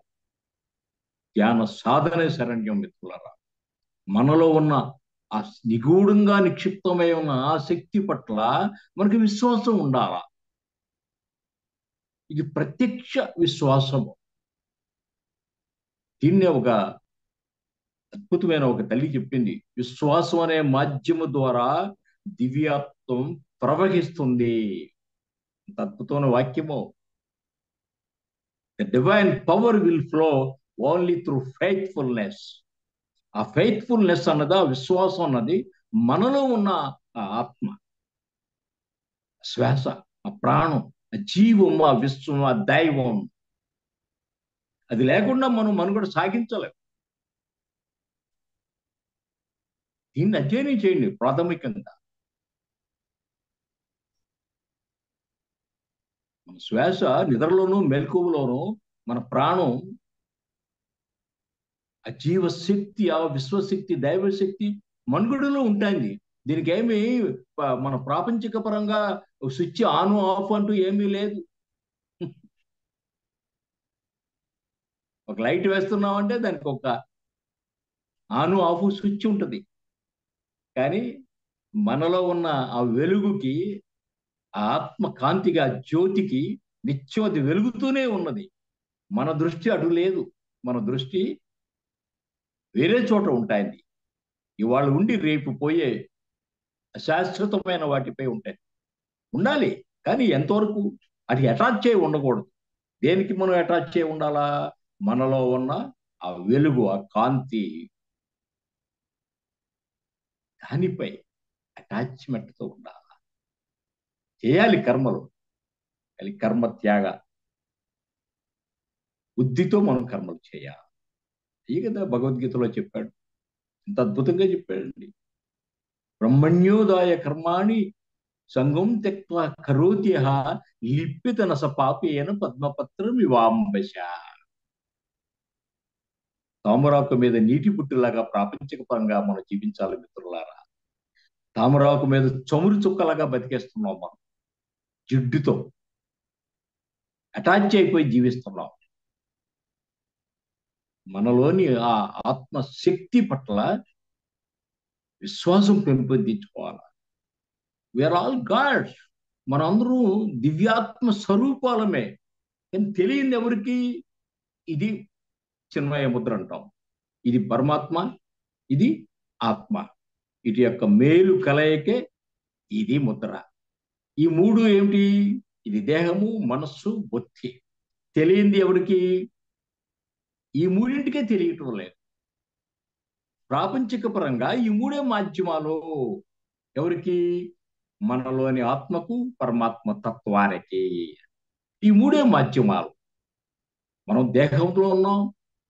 ధ్యాన సాధనే శరణ్యం మిత్రులారా. మనలో ఉన్న ఆ నిగూఢంగా నిక్షిప్తమై ఉన్న ఆ శక్తి పట్ల మనకి విశ్వాసం ఉండాలా. ఇది ప్రత్యక్ష విశ్వాసము. దీన్నే ఒక అద్భుతమైన ఒక తల్లి చెప్పింది, విశ్వాసం అనే మాధ్యము ద్వారా దివ్యాత్వం ప్రవహిస్తుంది. అంత అద్భుతమైన వాక్యము. The divine power will flow only through faithfulness. ఆ ఫెయిత్ఫుల్నెస్ అన్నది, ఆ విశ్వాసం అన్నది మనలో ఉన్న ఆ ఆత్మ, శ్వాస, ఆ ప్రాణం, ఆ జీవం, ఆ విశ్వం, ఆ దైవం. అది లేకుండా మనం మనుగడ సాగించలేం. దీన్ని అధ్యయనం చేయండి ప్రాథమికంగా. మన శ్వాస నిద్రలోనూ మెలకువలోనూ మన ప్రాణం, ఆ జీవశక్తి, ఆ విశ్వశక్తి, దైవశక్తి మనుగడలో ఉంటుంది. దీనికి ఏమి మన ప్రాపంచిక పరంగా స్విచ్ ఆన్ ఆఫ్ అంటూ ఏమీ లేదు. ఒక లైట్ వేస్తున్నామంటే దానికి ఒక ఆన్ ఆఫ్ స్విచ్ ఉంటుంది. కానీ మనలో ఉన్న ఆ వెలుగుకి, ఆ ఆత్మ కాంతిగా, జ్యోతికి నిత్యం అది వెలుగుతూనే ఉన్నది. మన దృష్టి అటు లేదు. మన దృష్టి వేరే చోట ఉంటాయి. ఇవాళ ఉండి రేపు పోయే శాశ్వతమైన వాటిపై ఉంటాయి. ఉండాలి, కానీ ఎంతవరకు అది అటాచ్ చేయి ఉండకూడదు. దేనికి మనం అటాచ్ చేయి ఉండాలా? మనలో ఉన్న ఆ వెలుగు, ఆ కాంతి, దానిపై అటాచ్మెంట్తో ఉండాలి. చేయాలి కర్మలు, అది కర్మ త్యాగ బుద్ధితో మనం కర్మలు చేయాలి. ఈ కదా భగవద్గీతలో చెప్పాడు, ఎంత అద్భుతంగా చెప్పాడండి. బ్రహ్మణ్యోదాయ కర్మాణి సంగం త్యక్త్వా కరోత్యః లిప్పిత నస పాపేన పద్మపత్రం ఇవాంబశ. తామరాకు మీద నీటి పుట్టులాగా ప్రాపంచిక పరంగా మనం జీవించాలి మిత్రులారా. తామరాకు మీద చమురు చుక్కలాగా బతికేస్తున్నాం మనం. జిడ్డుతో అటాచ్ అయిపోయి జీవిస్తున్నాం. మనలోని ఆ ఆత్మశక్తి పట్ల విశ్వాసం పెంపొందించుకోవాలి. We are all God's. మనందరూ దివ్యాత్మ స్వరూపాలమే. కానీ తెలియదు ఎవరికి? ఇది చిన్మయ ముద్ర అంటాం. ఇది పరమాత్మ, ఇది ఆత్మ. ఇటు యొక్క మేలు కలయికే ఇది ముద్ర. ఈ మూడు ఏమిటి? ఇది దేహము, మనస్సు, బుద్ధి. తెలియంది ఎవరికి? ఈ మూడింటికే తెలియటం లేదు. ప్రాపంచిక పరంగా ఈ మూడే మాధ్యమాలు. ఎవరికి? మనలోని ఆత్మకు, పరమాత్మ తత్వానికి. ఈ మూడే మాధ్యమాలు. మనం దేహంతో ఉన్నాం,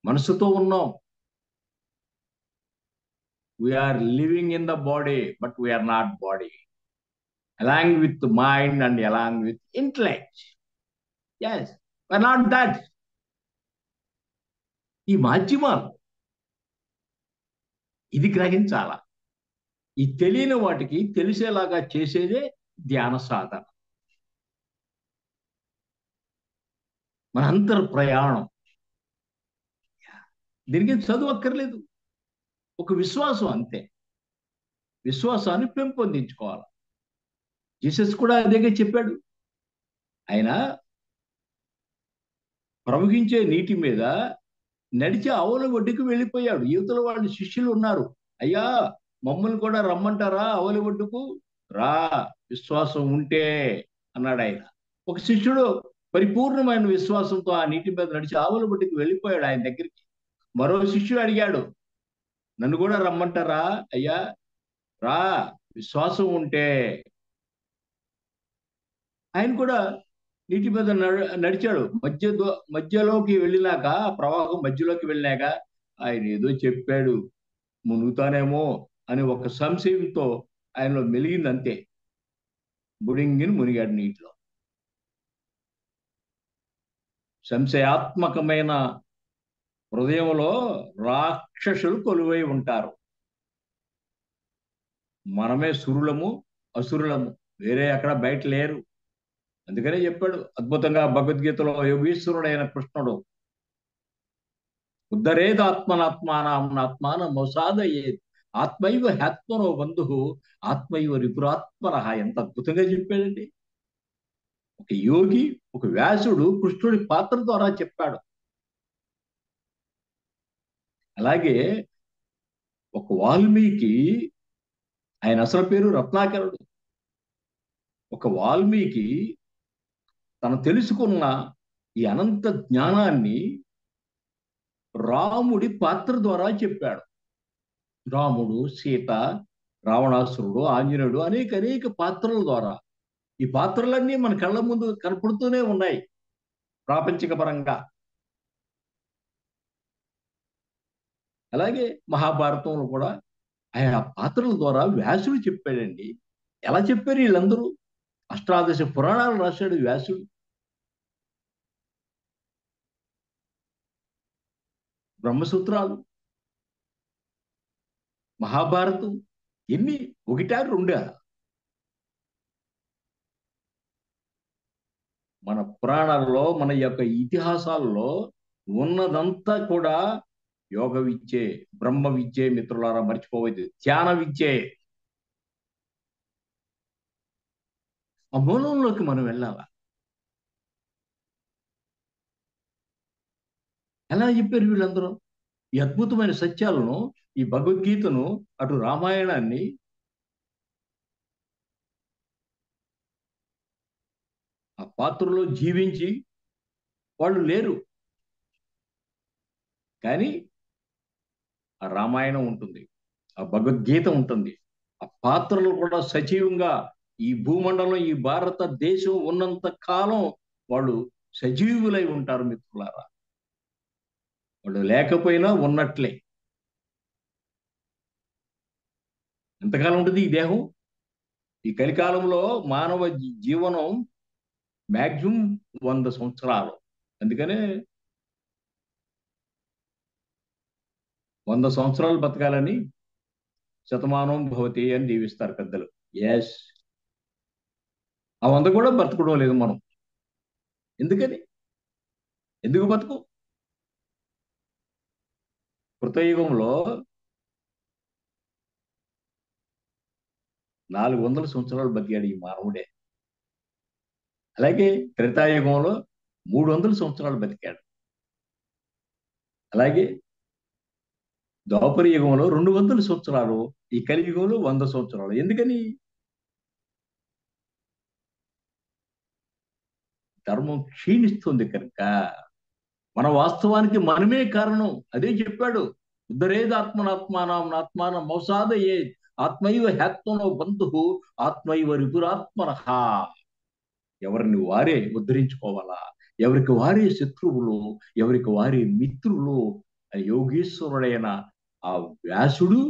మనసుతో ఉన్నాం. We're living in the body, but we're not body. along with mind and along with intellect. Yes, we're not that. ఈ మాధ్యమాలు ఇది గ్రహించాల. ఈ తెలియని వాటికి తెలిసేలాగా చేసేదే ధ్యాన సాధన. మన అంతర్ ప్రయాణం. దీనికి చదువు అక్కర్లేదు, ఒక విశ్వాసం అంతే. విశ్వాసాన్ని పెంపొందించుకోవాలి. జీసస్ కూడా అదేగా చెప్పాడు. ఆయన ప్రవహించే నీటి మీద నడిచి ఆవుల ఒడ్డుకు వెళ్ళిపోయాడు. యువతల వాళ్ళ శిష్యులు ఉన్నారు. అయ్యా, మమ్మల్ని కూడా రమ్మంటారా ఆవుల ఒడ్డుకు? రా, విశ్వాసం ఉంటే అన్నాడు ఆయన. ఒక శిష్యుడు పరిపూర్ణమైన విశ్వాసంతో ఆ నీటి మీద నడిచి ఆవుల ఒడ్డుకు వెళ్ళిపోయాడు ఆయన దగ్గరికి. మరో శిష్యుడు అడిగాడు, నన్ను కూడా రమ్మంటారా అయ్యా? రా, విశ్వాసం ఉంటే. ఆయన కూడా నీటి మీద నడిచాడు. మధ్యలోకి వెళ్ళినాక, ప్రవాహం మధ్యలోకి వెళ్ళాక ఆయన ఏదో చెప్పాడు, మునుగుతానేమో అని ఒక సంశయంతో ఆయనలో మెలిగింది అంతే. బుడింగిని మునిగాడు నీటిలో. సంశయాత్మకమైన హృదయంలో రాక్షసులు కొలువై ఉంటారు. మనమే సురులము, అసురులము, వేరే ఎక్కడ బయట లేరు. అందుకనే చెప్పాడు అద్భుతంగా భగవద్గీతలో యోగీశ్వరుడైన కృష్ణుడు, ఉద్ధరేదాత్మనాత్మానాత్మాన మోసాదయ్యేది ఆత్మైవ హ్యాత్మనో బంధు ఆత్మైవ రిపురాత్మన. ఎంత అద్భుతంగా చెప్పాడండి. ఒక యోగి, ఒక వ్యాసుడు కృష్ణుడి పాత్ర ద్వారా చెప్పాడు. అలాగే ఒక వాల్మీకి, ఆయన అసలు పేరు రత్నాకరుడు. ఒక వాల్మీకి తను తెలుసుకున్న ఈ అనంత జ్ఞానాన్ని రాముడి పాత్ర ద్వారా చెప్పాడు. రాముడు, సీత, రావణాసురుడు, ఆంజనేయుడు, అనేక అనేక పాత్రల ద్వారా. ఈ పాత్రలన్నీ మన కళ్ళ ముందు కనపడుతూనే ఉన్నాయి ప్రాపంచిక పరంగా. అలాగే మహాభారతంలో కూడా ఆయా పాత్రల ద్వారా వ్యాసుడు చెప్పాడండి. ఎలా చెప్పారు వీళ్ళందరూ? అష్టాదశ పురాణాలు రాశాడు వ్యాసుడు. బ్రహ్మసూత్రాలు, మహాభారతం, ఎన్ని? ఒకటా రెండా? మన పురాణాల్లో, మన యొక్క ఇతిహాసాల్లో ఉన్నదంతా కూడా యోగ విద్యే, బ్రహ్మ విద్యే. మిత్రులారా, మర్చిపోవద్దు, ధ్యాన విద్యే. ఆ మూలంలోకి మనం వెళ్ళాలా? ఎలా చెప్పారు వీళ్ళందరూ ఈ అద్భుతమైన సత్యాలను, ఈ భగవద్గీతను, అటు రామాయణాన్ని? ఆ పాత్రలో జీవించి వాళ్ళు లేరు, కానీ ఆ రామాయణం ఉంటుంది, ఆ భగవద్గీత ఉంటుంది. ఆ పాత్రలు కూడా సజీవంగా ఈ భూమండలం, ఈ భారతదేశం ఉన్నంత కాలం వాళ్ళు సజీవులై ఉంటారు మిత్రులారా. వాళ్ళు లేకపోయినా ఉన్నట్లే. ఎంతకాలం ఉంటుంది ఈ దేహం? ఈ కలికాలంలో మానవ జీవనం మ్యాక్సిమం 100 సంవత్సరాలు. అందుకనే 100 సంవత్సరాలు బతకాలని శతమానం భవతి అని దీవిస్తారు పెద్దలు. ఎస్, ఆ 100 కూడా బతకడం లేదు మనం. ఎందుకని? ఎందుకు బతుకు? కృతయుగంలో 400 సంవత్సరాలు బతికాడు ఈ మానవుడే. అలాగే త్రేతాయుగంలో 300 సంవత్సరాలు బతికాడు. అలాగే ద్వాపర యుగంలో 200 సంవత్సరాలు, ఈ కలియుగంలో 100 సంవత్సరాలు. ఎందుకని? ధర్మం క్షీణిస్తుంది కనుక. మన వాస్తవానికి మనమే కారణం. అదే చెప్పాడు, ఉద్ధరేదాత్మనాత్మానం మౌసాదయే ఆత్మైవ హ్యాత్మనో బంధు ఆత్మైవ రిపురాత్మన. ఎవరిని వారే ఉద్ధరించుకోవాలా, ఎవరికి వారే శత్రువులు, ఎవరికి వారే మిత్రులు అని యోగీశ్వరుడైన ఆ వ్యాసుడు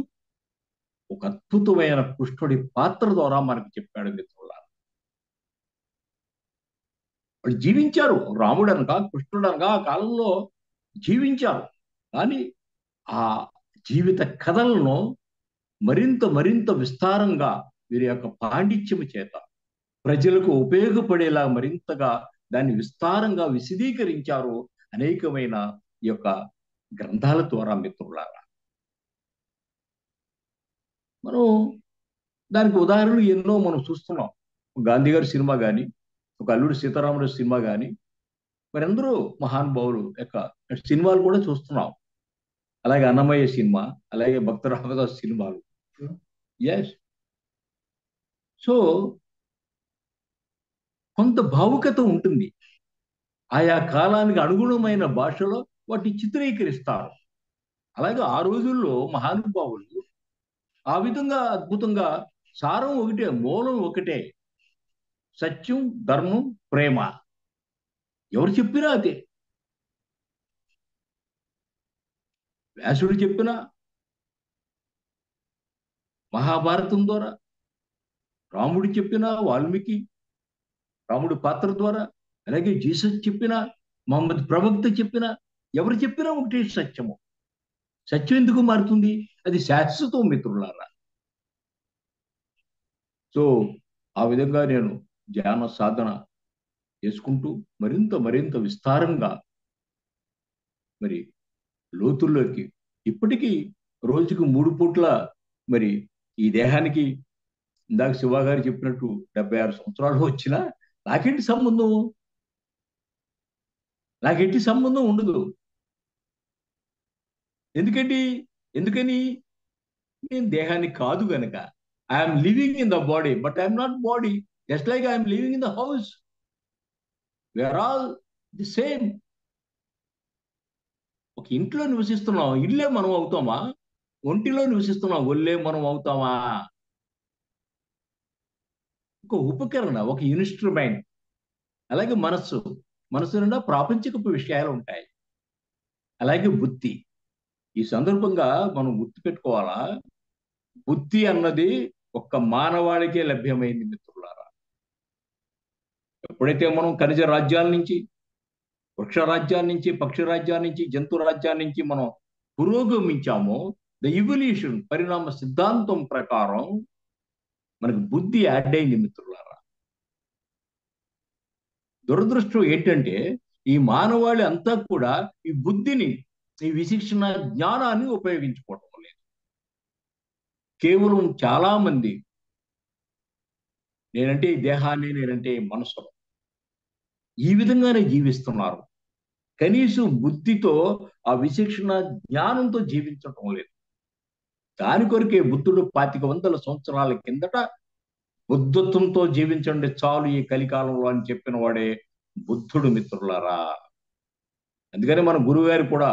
ఒక అద్భుతమైన కృష్ణుడి పాత్ర ద్వారా మనకు చెప్పాడు మిత్రులారా. వాళ్ళు జీవించారు, రాముడు అనగా, కృష్ణుడు అనగా ఆ కాలంలో జీవించారు. కానీ ఆ జీవిత కథలను మరింత మరింత విస్తారంగా వీరి యొక్క పాండిత్యము చేత ప్రజలకు ఉపయోగపడేలా మరింతగా దాన్ని విస్తారంగా విశదీకరించారు అనేకమైన ఈ యొక్క గ్రంథాల ద్వారా మిత్రులారా. మనం దానికి ఉదాహరణలు ఎన్నో మనం చూస్తున్నాం. గాంధీ గారి సినిమా కానీ, ఒక అల్లూరి సీతారామరాజు సినిమా కానీ, మరి అందరూ మహానుభావులు యొక్క సినిమాలు కూడా చూస్తున్నాం. అలాగే అన్నమయ్య సినిమా, అలాగే భక్త రామదాస్ సినిమాలు. ఎస్, సో కొంత భావుకత ఉంటుంది. ఆయా కాలానికి అనుగుణమైన భాషలో వాటిని చిత్రీకరిస్తారు. అలాగే ఆ రోజుల్లో మహానుభావులు ఆ విధంగా అద్భుతంగా సారం ఒకటే, మూలం ఒకటే, సత్యం, ధర్మం, ప్రేమ. ఎవరు చెప్పినా అదే. వ్యాసుడు చెప్పిన మహాభారతం ద్వారా, రాముడు చెప్పిన వాల్మీకి రాముడి పాత్ర ద్వారా, అలాగే జీసస్ చెప్పిన, మహమ్మద్ ప్రవక్త చెప్పిన, ఎవరు చెప్పినా ఒకటే సత్యము. సత్యం ఎందుకు మారుతుంది? అది శాశ్వతం మిత్రులారా. సో ఆ విధంగా నేను ధ్యాన సాధన చేసుకుంటూ మరింత మరింత విస్తారంగా మరి లోతుల్లోకి, ఇప్పటికీ రోజుకు 3 పూట్ల మరి ఈ దేహానికి, ఇందాక శివ గారు చెప్పినట్టు 76 సంవత్సరాలు వచ్చినా నాకేంటి సంబంధం? నాకెట్టి సంబంధం ఉండదు. ఎందుకండి? ఎందుకని? నేను దేహాన్ని కాదు గనక. I'm living in the body but I'm not body. Just like I'm living in the house. We're all the same. ఒక ఇంట్లో నివసిస్తున్నాం, ఇల్లే మనం అవుతామా? ఒంటిలో నివసిస్తున్నాం, ఒళ్ళే మనం అవుతామా? ఒక ఉపకరణ, ఒక ఇన్స్ట్రుమెంట్. అలాగే మనస్సు, మనసు నిండా ప్రాపంచికపు విషయాలు ఉంటాయి. అలాగే బుద్ధి. ఈ సందర్భంగా మనం గుర్తుపెట్టుకోవాలా, బుద్ధి అన్నది ఒక్క మానవాళికే లభ్యమైంది మిత్రులారా. ఎప్పుడైతే మనం ఖనిజ రాజ్యాల నుంచి, వృక్ష రాజ్యాల నుంచి, పక్షి రాజ్యాల నుంచి, జంతు రాజ్యాల నుంచి మనం పురోగమించామో, ద ఇవల్యూషన్ పరిణామ సిద్ధాంతం ప్రకారం మనకు బుద్ధి యాడ్ అయింది మిత్రులారా. దురదృష్టం ఏంటంటే ఈ మానవాళి అంతా కూడా ఈ బుద్ధిని, ఈ విశిక్షణ జ్ఞానాన్ని ఉపయోగించుకోవటం లేదు. కేవలం చాలా మంది నేనంటే ఈ దేహాన్ని, నేనంటే ఈ మనసును, ఈ విధంగానే జీవిస్తున్నారు. కనీసం బుద్ధితో, ఆ విశిక్షణ జ్ఞానంతో జీవించటం లేదు. దాని కొరకే బుద్ధుడు 2500 సంవత్సరాల కిందట బుద్ధత్వంతో జీవించండి చాలు ఈ కలికాలంలో అని చెప్పిన వాడే బుద్ధుడు మిత్రులారా. అందుకని మన గురువుగారు కూడా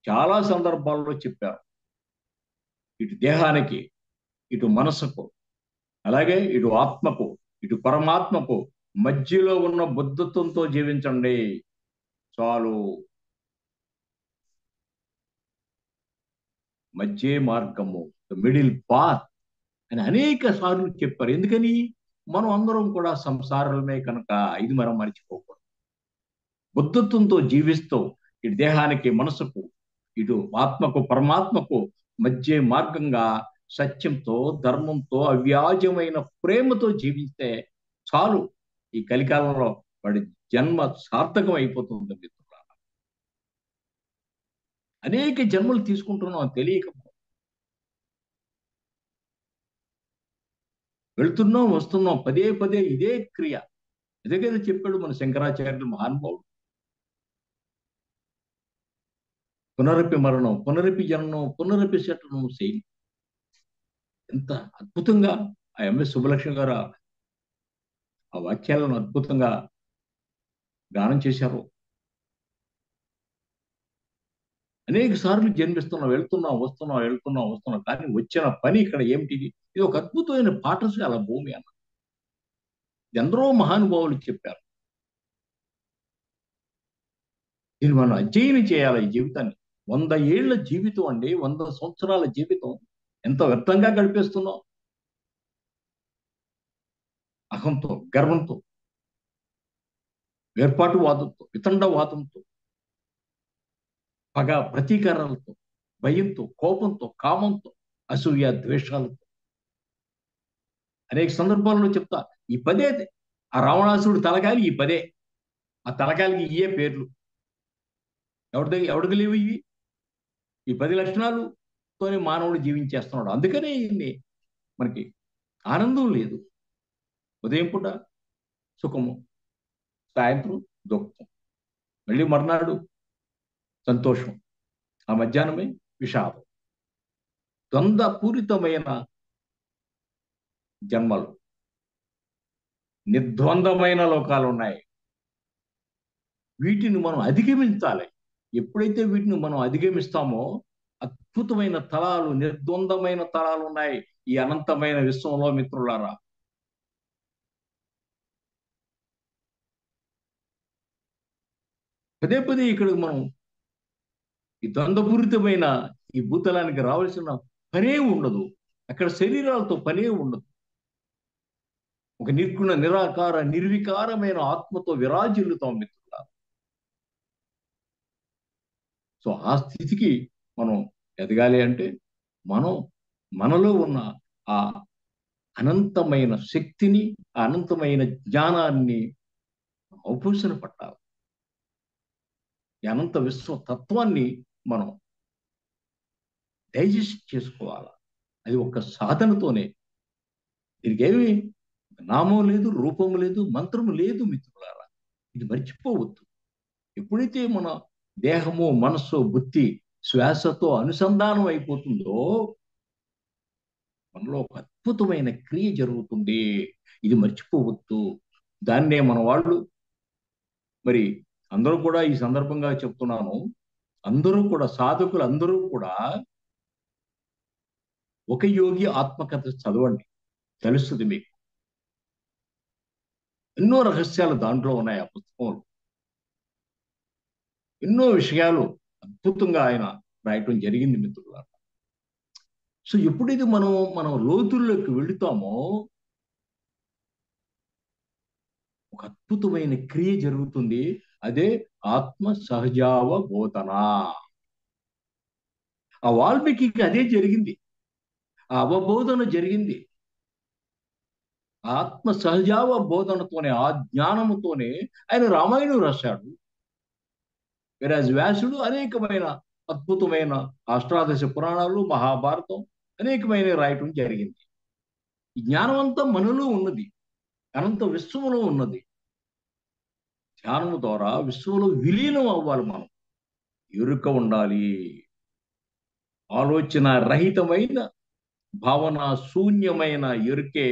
చాలా సందర్భాల్లో చెప్పారు, ఇటు దేహానికి, ఇటు మనసుకు, అలాగే ఇటు ఆత్మకు, ఇటు పరమాత్మకు మధ్యలో ఉన్న బుద్ధత్వంతో జీవించండి చాలు. మధ్య మార్గము, మిడిల్ పాత్ అని అనేక సార్లు చెప్పారు. ఎందుకని? మనం అందరం కూడా సంసారమే కనుక ఇది మనం మర్చిపోకూడదు. బుద్ధత్వంతో జీవిస్తూ ఇటు దేహానికి, మనసుకు, ఇటు ఆత్మకు, పరమాత్మకు మధ్య మార్గంగా సత్యంతో, ధర్మంతో, అవ్యాజమైన ప్రేమతో జీవిస్తే చాలు. ఈ కలికాలంలో వాడి జన్మ సార్థకం అయిపోతుంది మిత్రులారా. అనేక జన్మలు తీసుకుంటున్నాం తెలియక. వెళ్తున్నాం, వస్తున్నాం, పదే పదే ఇదే క్రియ. ఇదే కదా చెప్పాడు మన శంకరాచార్యులు మహానుభావుడు. పునరపి మరణం, పునరపి జననం, పునరపి శటనం శైలి. ఎంత అద్భుతంగా ఆ ఎంఎస్ సుబ్బలక్ష్మి గారు ఆ వాక్యాలను అద్భుతంగా గానం చేశారు. అనేక సార్లు జన్మిస్తున్నాం, వెళ్తున్నాం, వస్తున్నాం, వెళ్తున్నాం, వస్తున్నాం, కానీ వచ్చిన పని ఇక్కడ ఏమిటిది? ఇది ఒక అద్భుతమైన పాఠశాల భూమి అన్న. ఎందరో మహానుభావులు చెప్పారు. దీన్ని మనం అధ్యయనం చేయాలి ఈ జీవితాన్ని. 100 ఏళ్ల జీవితం అండి, 100 సంవత్సరాల జీవితం ఎంత వ్యర్థంగా గడిపేస్తున్నాం. అహంతో, గర్వంతో, వేర్పాటువాదంతో, వితండవాదంతో, పగ ప్రతీకారాలతో, భయంతో, కోపంతో, కామంతో, అసూయ ద్వేషాలతో. అనేక సందర్భాల్లో చెప్తా, ఈ పదే ఆ రావణాసురుడు తలకాయలు ఈ పదే, ఆ తలకాయలకి ఇయే పేర్లు. ఎవడికి లేవు ఇవి? ఈ 10 లక్షణాలతోనే మానవుడు జీవించేస్తున్నాడు. అందుకనే మనకి ఆనందం లేదు. ఉదయం పూట సుఖము, సాయంత్రం దుఃఖం, మళ్ళీ మర్నాడు సంతోషం, ఆ మధ్యాహ్నమే విషాదం. ద్వంద్వపూరితమైన జన్మలు, నిర్ద్వంద్వమైన లోకాలు ఉన్నాయి. వీటిని మనం అధిగమించాలి. ఎప్పుడైతే వీటిని మనం అధిగమిస్తామో అద్భుతమైన తలాలు, నిర్ద్వందమైన తలాలు ఉన్నాయి ఈ అనంతమైన విశ్వంలో మిత్రులారా. పదే పదే ఇక్కడ మనం ఈ ద్వంద్వపూరితమైన ఈ భూతలానికి రావాల్సిన పనే ఉండదు. అక్కడ శరీరాలతో పనే ఉండదు. ఒక నిర్గుణ, నిరాకార, నిర్వికారమైన ఆత్మతో విరాజిల్లుతాం మిత్రులారా. సో ఆ స్థితికి మనం ఎదగాలి అంటే మనం మనలో ఉన్న ఆ అనంతమైన శక్తిని, ఆ అనంతమైన జ్ఞానాన్ని అవపోసన పట్టాలి. ఈ అనంత విశ్వ తత్వాన్ని మనం డైజెస్ట్ చేసుకోవాలి. అది ఒక సాధనతోనే. దీనికి ఏమి నామం లేదు, రూపం లేదు, మంత్రము లేదు మిత్రులారా. ఇది మర్చిపోవద్దు. ఎప్పుడైతే మన దేహము, మనస్సు, బుద్ధి, శ్వాసతో అనుసంధానం అయిపోతుందో మనలో ఒక అద్భుతమైన క్రియ జరుగుతుంది. ఇది మర్చిపోవద్దు. దాన్నే మన వాళ్ళు మరి అందరూ కూడా ఈ సందర్భంగా చెప్తున్నాను, అందరూ కూడా సాధకులు అందరూ కూడా ఒక యోగి ఆత్మకథ చదవండి, తెలుస్తుంది మీకు. ఎన్నో రహస్యాలు దాంట్లో ఉన్నాయి ఆ పుస్తకంలో. ఎన్నో విషయాలు అద్భుతంగా ఆయన రాయటం జరిగింది మిత్రులారా. సో ఎప్పుడైతే మనం లోతుల్లోకి వెళుతామో ఒక అద్భుతమైన క్రియ జరుగుతుంది. అదే ఆత్మ సహజావ బోధన. ఆ వాల్మీకి అదే జరిగింది. ఆ అవబోధన జరిగింది. ఆత్మ సహజావ బోధనతోనే, ఆ జ్ఞానముతోనే ఆయన రామాయణం రాశాడు. వీరాజ్ వ్యాసుడు అనేకమైన అద్భుతమైన అష్టాదశ పురాణాలు, మహాభారతం అనేకమైన రాయటం జరిగింది. ఈ జ్ఞానం అంతా మనలో ఉన్నది, అనంత విశ్వములో ఉన్నది. ధ్యానము ద్వారా విశ్వంలో విలీనం అవ్వాలి. మనం ఎరుక ఉండాలి. ఆలోచన రహితమైన, భావన శూన్యమైన ఎరుకే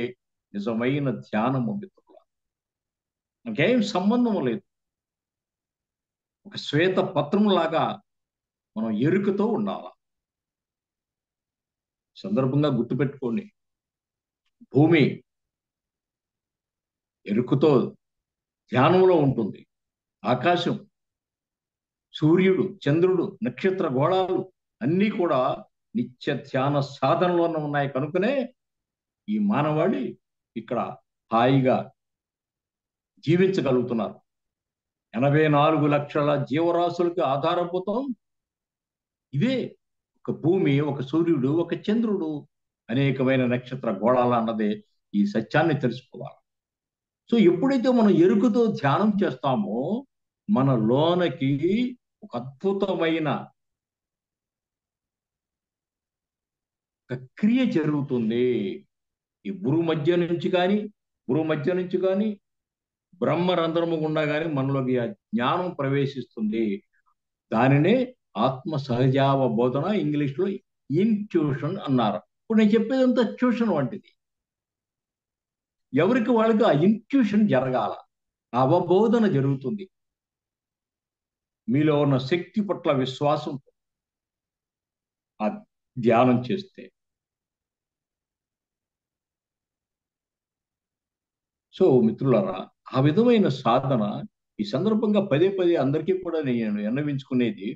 నిజమైన ధ్యానము మిత్రులారా. నాకేం సంబంధం లేదు. ఒక శ్వేత పత్రం లాగా మనం ఎరుకతో ఉండాలి. సందర్భంగా గుర్తుపెట్టుకోండి, భూమి ఎరుకతో ధ్యానంలో ఉంటుంది. ఆకాశం, సూర్యుడు, చంద్రుడు, నక్షత్ర గోళాలు అన్నీ కూడా నిత్య ధ్యాన సాధనలోనే ఉన్నాయి. కనుకనే ఈ మానవాళి ఇక్కడ హాయిగా జీవించగలుగుతున్నారు. 84 లక్షల జీవరాశులకి ఆధారభూతం ఇదే. ఒక భూమి, ఒక సూర్యుడు, ఒక చంద్రుడు, అనేకమైన నక్షత్ర గోళాలు అన్నదే ఈ సత్యాన్ని తెలుసుకోవాలి. సో ఎప్పుడైతే మనం ఎరుకతో ధ్యానం చేస్తామో మన లోనకి ఒక అద్భుతమైన ఒక క్రియ జరుగుతుంది. ఈ గురువు మధ్య నుంచి కానీ బ్రహ్మరంధ్రము గుండా కానీ మనలోకి ఆ జ్ఞానం ప్రవేశిస్తుంది. దానినే ఆత్మ సహజావ బోధన, ఇంగ్లీష్లో ఇన్ట్యూషన్ అన్నారు. ఇప్పుడు నేను చెప్పేదంతా ట్యూషన్ వంటిది. ఎవరికి వాళ్ళకి ఆ ఇన్ట్యూషన్ జరగాల, ఆ అవబోధన జరుగుతుంది. మీలో ఉన్న శక్తి పట్ల విశ్వాసం ఆ ధ్యానం చేస్తే. సో మిత్రులారా, ఆ విధమైన సాధన ఈ సందర్భంగా పదే పదే అందరికీ కూడా నేను విన్నవించుకునేది,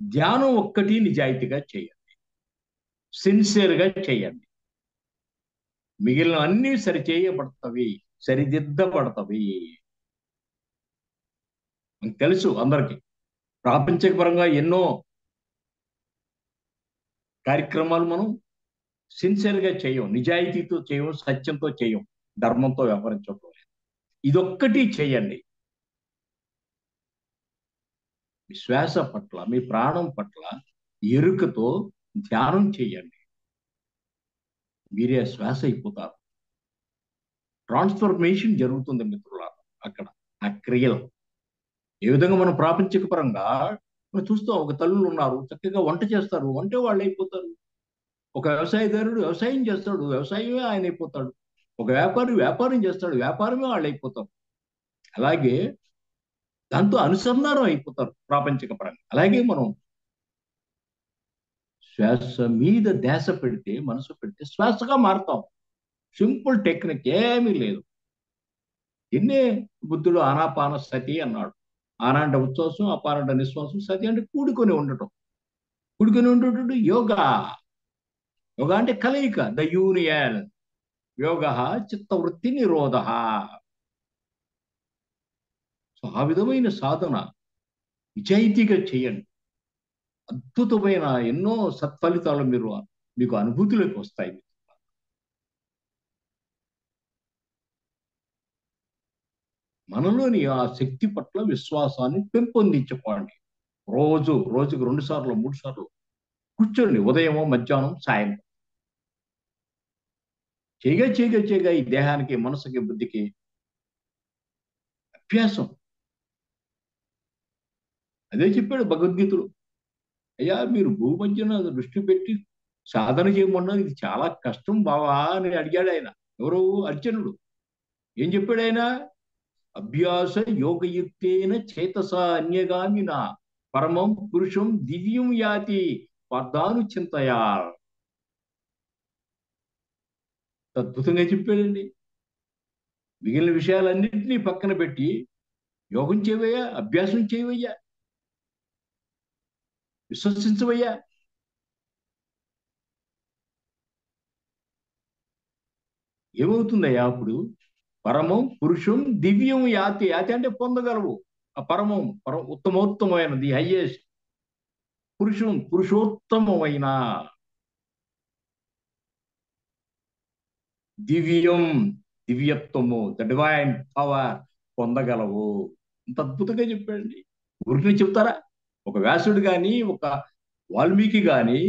ధ్యానం ఒక్కటి నిజాయితీగా చేయండి, సిన్సియర్గా చేయండి. మిగిలిన అన్ని సరిచేయబడతవి, సరిదిద్దబడతవి. మనకు తెలుసు అందరికీ, ప్రాపంచికపరంగా ఎన్నో కార్యక్రమాలు మనం సిన్సియర్గా చేయం, నిజాయితీతో చేయం, సత్యంతో చేయం, ధర్మంతో వ్యవహరించడం లేదు. ఇదొక్కటి చేయండి. మీ శ్వాస పట్ల, మీ ప్రాణం పట్ల ఎరుకతో ధ్యానం చేయండి. మీరే శ్వాస అయిపోతారు. ట్రాన్స్ఫర్మేషన్ జరుగుతుంది మిత్రులారా. అక్కడ ఆ క్రియలు ఏ విధంగా మనం ప్రాపంచిక పరంగా మనం చూస్తాం. ఒక తల్లులు ఉన్నారు, చక్కగా వంట చేస్తారు, వంటే వాళ్ళు అయిపోతారు. ఒక వ్యవసాయదారుడు వ్యవసాయం చేస్తాడు, వ్యవసాయమే ఆయన అయిపోతాడు. ఒక వ్యాపారి వ్యాపారం చేస్తాడు, వ్యాపారమే వాళ్ళు అయిపోతారు. అలాగే దాంతో అనుసంధానం అయిపోతారు ప్రాపంచిక పరంగా. అలాగే మనం శ్వాస మీద ధ్యాస పెడితే, మనసు పెడితే శ్వాసగా మారుతాం. సింపుల్ టెక్నిక్, ఏమీ లేదు. దీన్నే బుద్ధుడు ఆనాపాన సతి అన్నాడు. ఆన అంటే ఉచ్ఛ్వాసం, అపాన అంటే నిశ్వాసం, సతి అంటే కూడుకొని ఉండటం. కూడుకొని ఉండేటట్టు యోగా. యోగా అంటే కలయిక, ద యూనియన్. యోగ చిత్తవృత్తి నిరోధ. సో ఆ విధమైన సాధన నిజాయితీగా చేయండి. అద్భుతమైన ఎన్నో సత్ఫలితాలు మీకు అనుభూతిలోకి వస్తాయి. మనలోని ఆ శక్తి పట్ల విశ్వాసాన్ని పెంపొందించుకోండి. రోజుకు 2 సార్లు 3 సార్లు కూర్చోండి. ఉదయమో, మధ్యాహ్నం, సాయంత్రం. చేయగా ఈ దేహానికి, మనసుకి, బుద్ధికి అభ్యాసం. అదే చెప్పాడు భగవద్గీతలో. అయ్యా, మీరు భూమధ్యన దృష్టి పెట్టి సాధన చేయమన్నారు, ఇది చాలా కష్టం బావా అని అడిగాడు ఆయన. ఎవరు? అర్జునుడు. ఏం చెప్పాడు ఆయన? అభ్యాస యోగయుక్తేన చేతస అన్యగామిన పరమం పురుషం దివ్యం యాతి పద్దాను చింతయా. అద్భుతంగా చెప్పాడండి. మిగిలిన విషయాలన్నింటినీ పక్కన పెట్టి యోగం చేయవయ్యా, అభ్యాసం చేయవయ్యా, విశ్వసించవయ్యా. ఏమవుతుందయ్యా అప్పుడు? పరమం పురుషం దివ్యం యాతి. యాతి అంటే పొందగలవు. ఆ ఉత్తమోత్తమైనది, హయ్యెస్ట్. పురుషోత్తమమైన దివ్యం, దివ్యత్వము, ద డివైన్ పవర్ పొందగలవు. ఇంత అద్భుతంగా చెప్పాడండి. ఊరికి చెప్తారా? ఒక వ్యాసుడు కానీ, ఒక వాల్మీకి కానీ,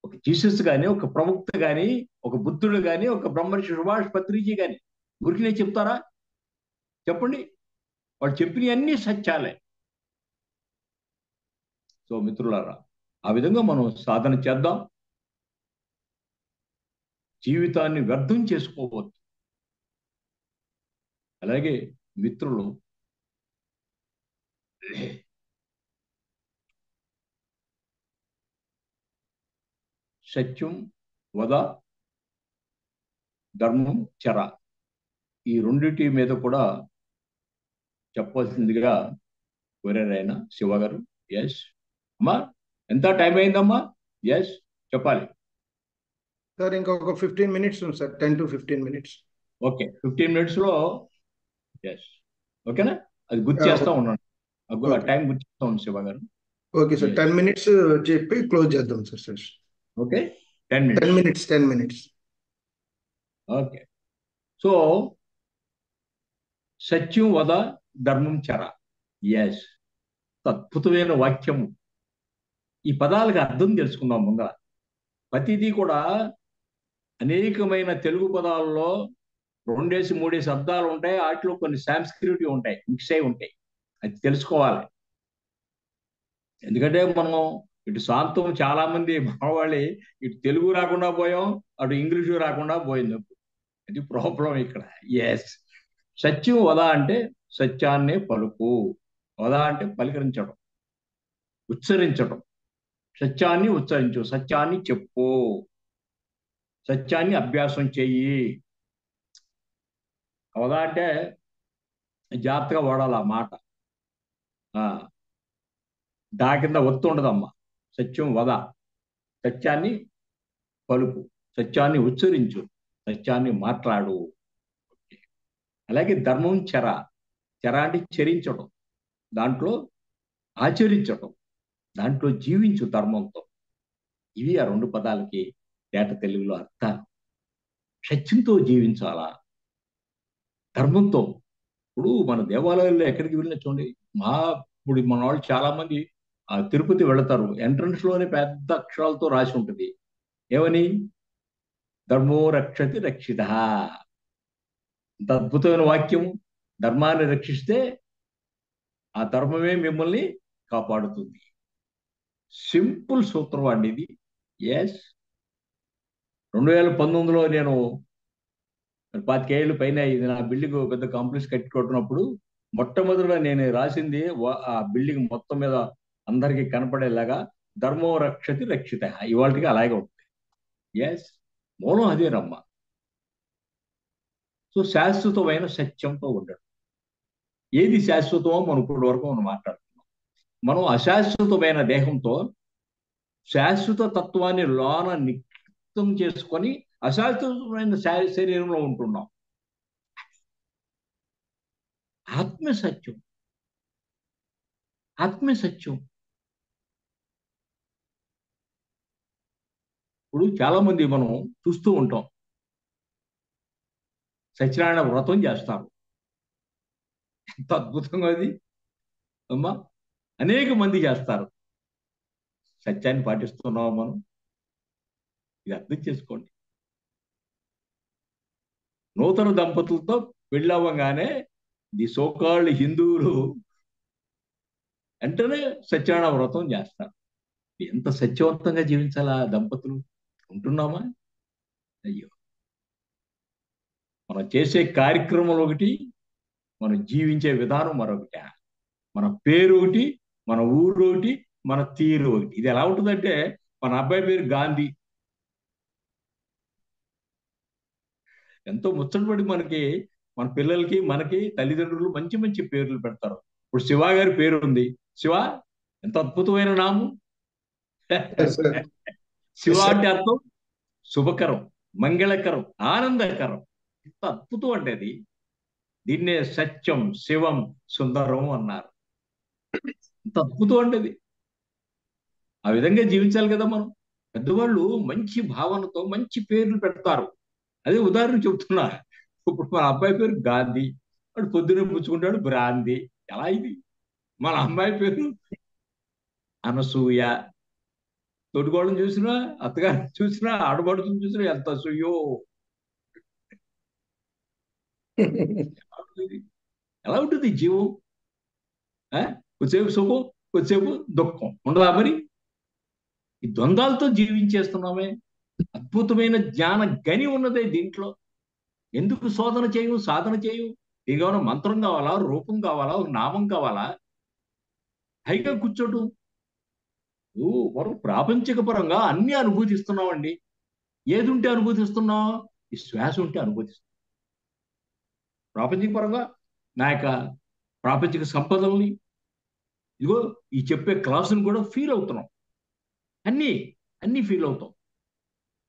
ఒక జీసస్ కానీ, ఒక ప్రవక్త కానీ, ఒక బుద్ధుడు కానీ, ఒక బ్రహ్మర్షి సుభాష్ పత్రిజీ కానీ ఊరికి చెప్తారా? చెప్పండి. వాళ్ళు చెప్పినవి అన్నీ సత్యాలే. సో మిత్రులారా, ఆ విధంగా మనం సాధన చేద్దాం. జీవితాన్ని వ్యర్థం చేసుకోవద్దు. అలాగే మిత్రులు సత్యం వద, ధర్మం చర, ఈ రెండిటి మీద కూడా చెప్పవలసిందిగా కోరారైనా శివ గారు. ఎస్ అమ్మా, ఎంత టైం అయిందమ్మా? ఎస్ చెప్పాలి సార్. ఇంకొక 15 minutes ఉంది sir, 10 to 15 minutes. Okay, 15 minutes లో. ఎస్, ఓకేనా? అది గుర్తు చేస్తా ఉన్నాను. టైం గుర్తు చేస్తా ఉన్నాను శివ గారు. ఓకే సార్, 10 minutes చెప్పి క్లోజ్ చేద్దాం sir session. Okay, 10 minutes. 10 minutes, 10 minutes. Okay. So సత్యం వద, ధర్మం చర. ఎస్, అద్భుతమైన వాక్యము. ఈ పదాలకు అర్థం తెలుసుకుందాం ముందర. ప్రతిదీ కూడా అనేకమైన తెలుగు పదాలలో 2-3 అర్థాలు ఉంటాయి. వాటిలో కొన్ని సాంస్క్రిట్ ఉంటాయి, మిక్స్ అయి ఉంటాయి. అది తెలుసుకోవాలి. ఎందుకంటే మనం ఇటు సాంతం చాలా మంది మనవాళ్ళి ఇటు తెలుగు రాకుండా పోయాం, అటు ఇంగ్లీషు రాకుండా పోయింది. అది ప్రాబ్లం ఇక్కడ. ఎస్, సత్యం వద అంటే సత్యాన్నే పలుకు. వద అంటే పలికరించడం, ఉచ్చరించడం. సత్యాన్ని ఉచ్చరించు, సత్యాన్ని చెప్పు, సత్యాన్ని అభ్యాసం చెయ్యి. వద అంటే జాగ్రత్తగా వాడాలి ఆ మాట. దా కింద ఒత్తు ఉండదమ్మా. సత్యం వద, సత్యాన్ని పలుకు, సత్యాన్ని ఉచ్చరించు, సత్యాన్ని మాట్లాడు. అలాగే ధర్మం చర. చర అంటే చరించడం, దాంట్లో ఆచరించడం, దాంట్లో జీవించు ధర్మంతో. ఇవి ఆ 2 పదాలకి తేట తెలుగులో అర్థాలు. సత్యంతో జీవించాలా, ధర్మంతో. ఇప్పుడు మన దేవాలయాల్లో ఎక్కడికి వెళ్ళినా చూడండి, ఇప్పుడు మన వాళ్ళు చాలా మంది తిరుపతి వెళతారు, ఎంట్రన్స్ లోనే పెద్ద అక్షరాలతో రాసి ఉంటుంది. ఏమని? ధర్మో రక్షతి రక్షిత. అంత అద్భుతమైన వాక్యము. ధర్మాన్ని రక్షిస్తే ఆ ధర్మమే మిమ్మల్ని కాపాడుతుంది. సింపుల్ సూత్రం అండి ఇది. ఎస్, 2019లో నేను 25 ఏళ్ళు పైన ఇది నా బిల్డింగ్ పెద్ద కాంప్లెక్స్ కట్టుకుంటున్నప్పుడు మొట్టమొదటిగా నేను రాసింది ఆ బిల్డింగ్ మొత్తం మీద అందరికీ కనపడేలాగా ధర్మో రక్షతి రక్షిత, ఇవాళకి అలాగే ఉంటుంది. ఎస్, మూలం అదేనమ్మా. సో శాశ్వతమైన సత్యంతో ఉండడం. ఏది శాశ్వతమో మనం ఇప్పటి వరకు మనం మాట్లాడుతున్నాం. మనం అశాశ్వతమైన దేహంతో శాశ్వత తత్వాన్ని లోన నిక్తం చేసుకొని అశాశ్వతమైన శరీరంలో ఉంటున్నాం. ఆత్మ సత్యం, ఆత్మ సత్యం. ఇప్పుడు చాలా మంది మనం చూస్తూ ఉంటాం, సత్యనారాయణ వ్రతం చేస్తారు. ఎంత అద్భుతంగా అది అమ్మా. అనేక మంది చేస్తారు. సత్యాన్ని పాటిస్తున్నావా మనం? ఇది అర్థం చేసుకోండి. నూతన దంపతులతో పెళ్ళవ్వగానే ది సోకాల్డ్ హిందువులు వెంటనే సత్యనారాయణ వ్రతం చేస్తారు. ఎంత సత్యవంతంగా జీవించాలా దంపతులు? ఉంటున్నామా? అయ్యో. మనం చేసే కార్యక్రమం ఒకటి, మనం జీవించే విధానం మరొకటి. మన పేరు ఒకటి, మన ఊరు ఒకటి, మన తీరు ఒకటి. ఇది ఎలా ఉంటుందంటే, మన అబ్బాయి పేరు గాంధీ. ఎంతో ముచ్చటపడి మనకి, మన పిల్లలకి మనకి తల్లిదండ్రులు మంచి మంచి పేర్లు పెడతారు. ఇప్పుడు శివ గారి పేరు ఉంది. శివ ఎంత అద్భుతమైన నామం. శివ అంటే అర్థం శుభకరం, మంగళకరం, ఆనందకరం. ఎంత అద్భుతం అంటే అది. దీన్నే సత్యం, శివం, సుందరం అన్నారు. ఎంత అద్భుతం అంటే అది. ఆ విధంగా జీవించాలి కదా మనం. పెద్దవాళ్ళు మంచి భావనతో మంచి పేర్లు పెడతారు. అదే ఉదాహరణ చెబుతున్నా. ఇప్పుడు మన అబ్బాయి పేరు గాంధీ, వాడు పొద్దున్నే పుచ్చుకుంటాడు బ్రాంతి. ఎలా ఇది? మన అమ్మాయి పేరు అనసూయ. తోటికోళ్ళని చూసినా, అత్తగారిని చూసినా, ఆడబడుతుని చూసినా ఎంత అసూయో. ఎలా ఉంటుంది జీవం? కొద్దిసేపు సుఖం, కొద్దిసేపు దుఃఖం ఉండదా మరి? ఈ ద్వంద్వాలతో జీవించేస్తున్నామే. అద్భుతమైన జ్ఞాన గని ఉన్నదే దీంట్లో. ఎందుకు శోధన చేయు, సాధన చేయు? ఏమైనా మంత్రం కావాలా, రూపం కావాలా, ఒక నామం కావాలా? హైగా కూర్చోటం. మనం ప్రాపంచిక పరంగా అన్ని అనుభూతిస్తున్నామండి. ఏది ఉంటే అనుభూతిస్తున్నాం? ఈ శ్వాస ఉంటే అనుభూతిస్తున్నాం. ప్రాపంచిక పరంగా నా యొక్క ప్రాపంచిక సంపదల్ని, ఇదిగో ఈ చెప్పే క్లాసుని కూడా ఫీల్ అవుతున్నాం. అన్నీ అన్నీ ఫీల్ అవుతాం.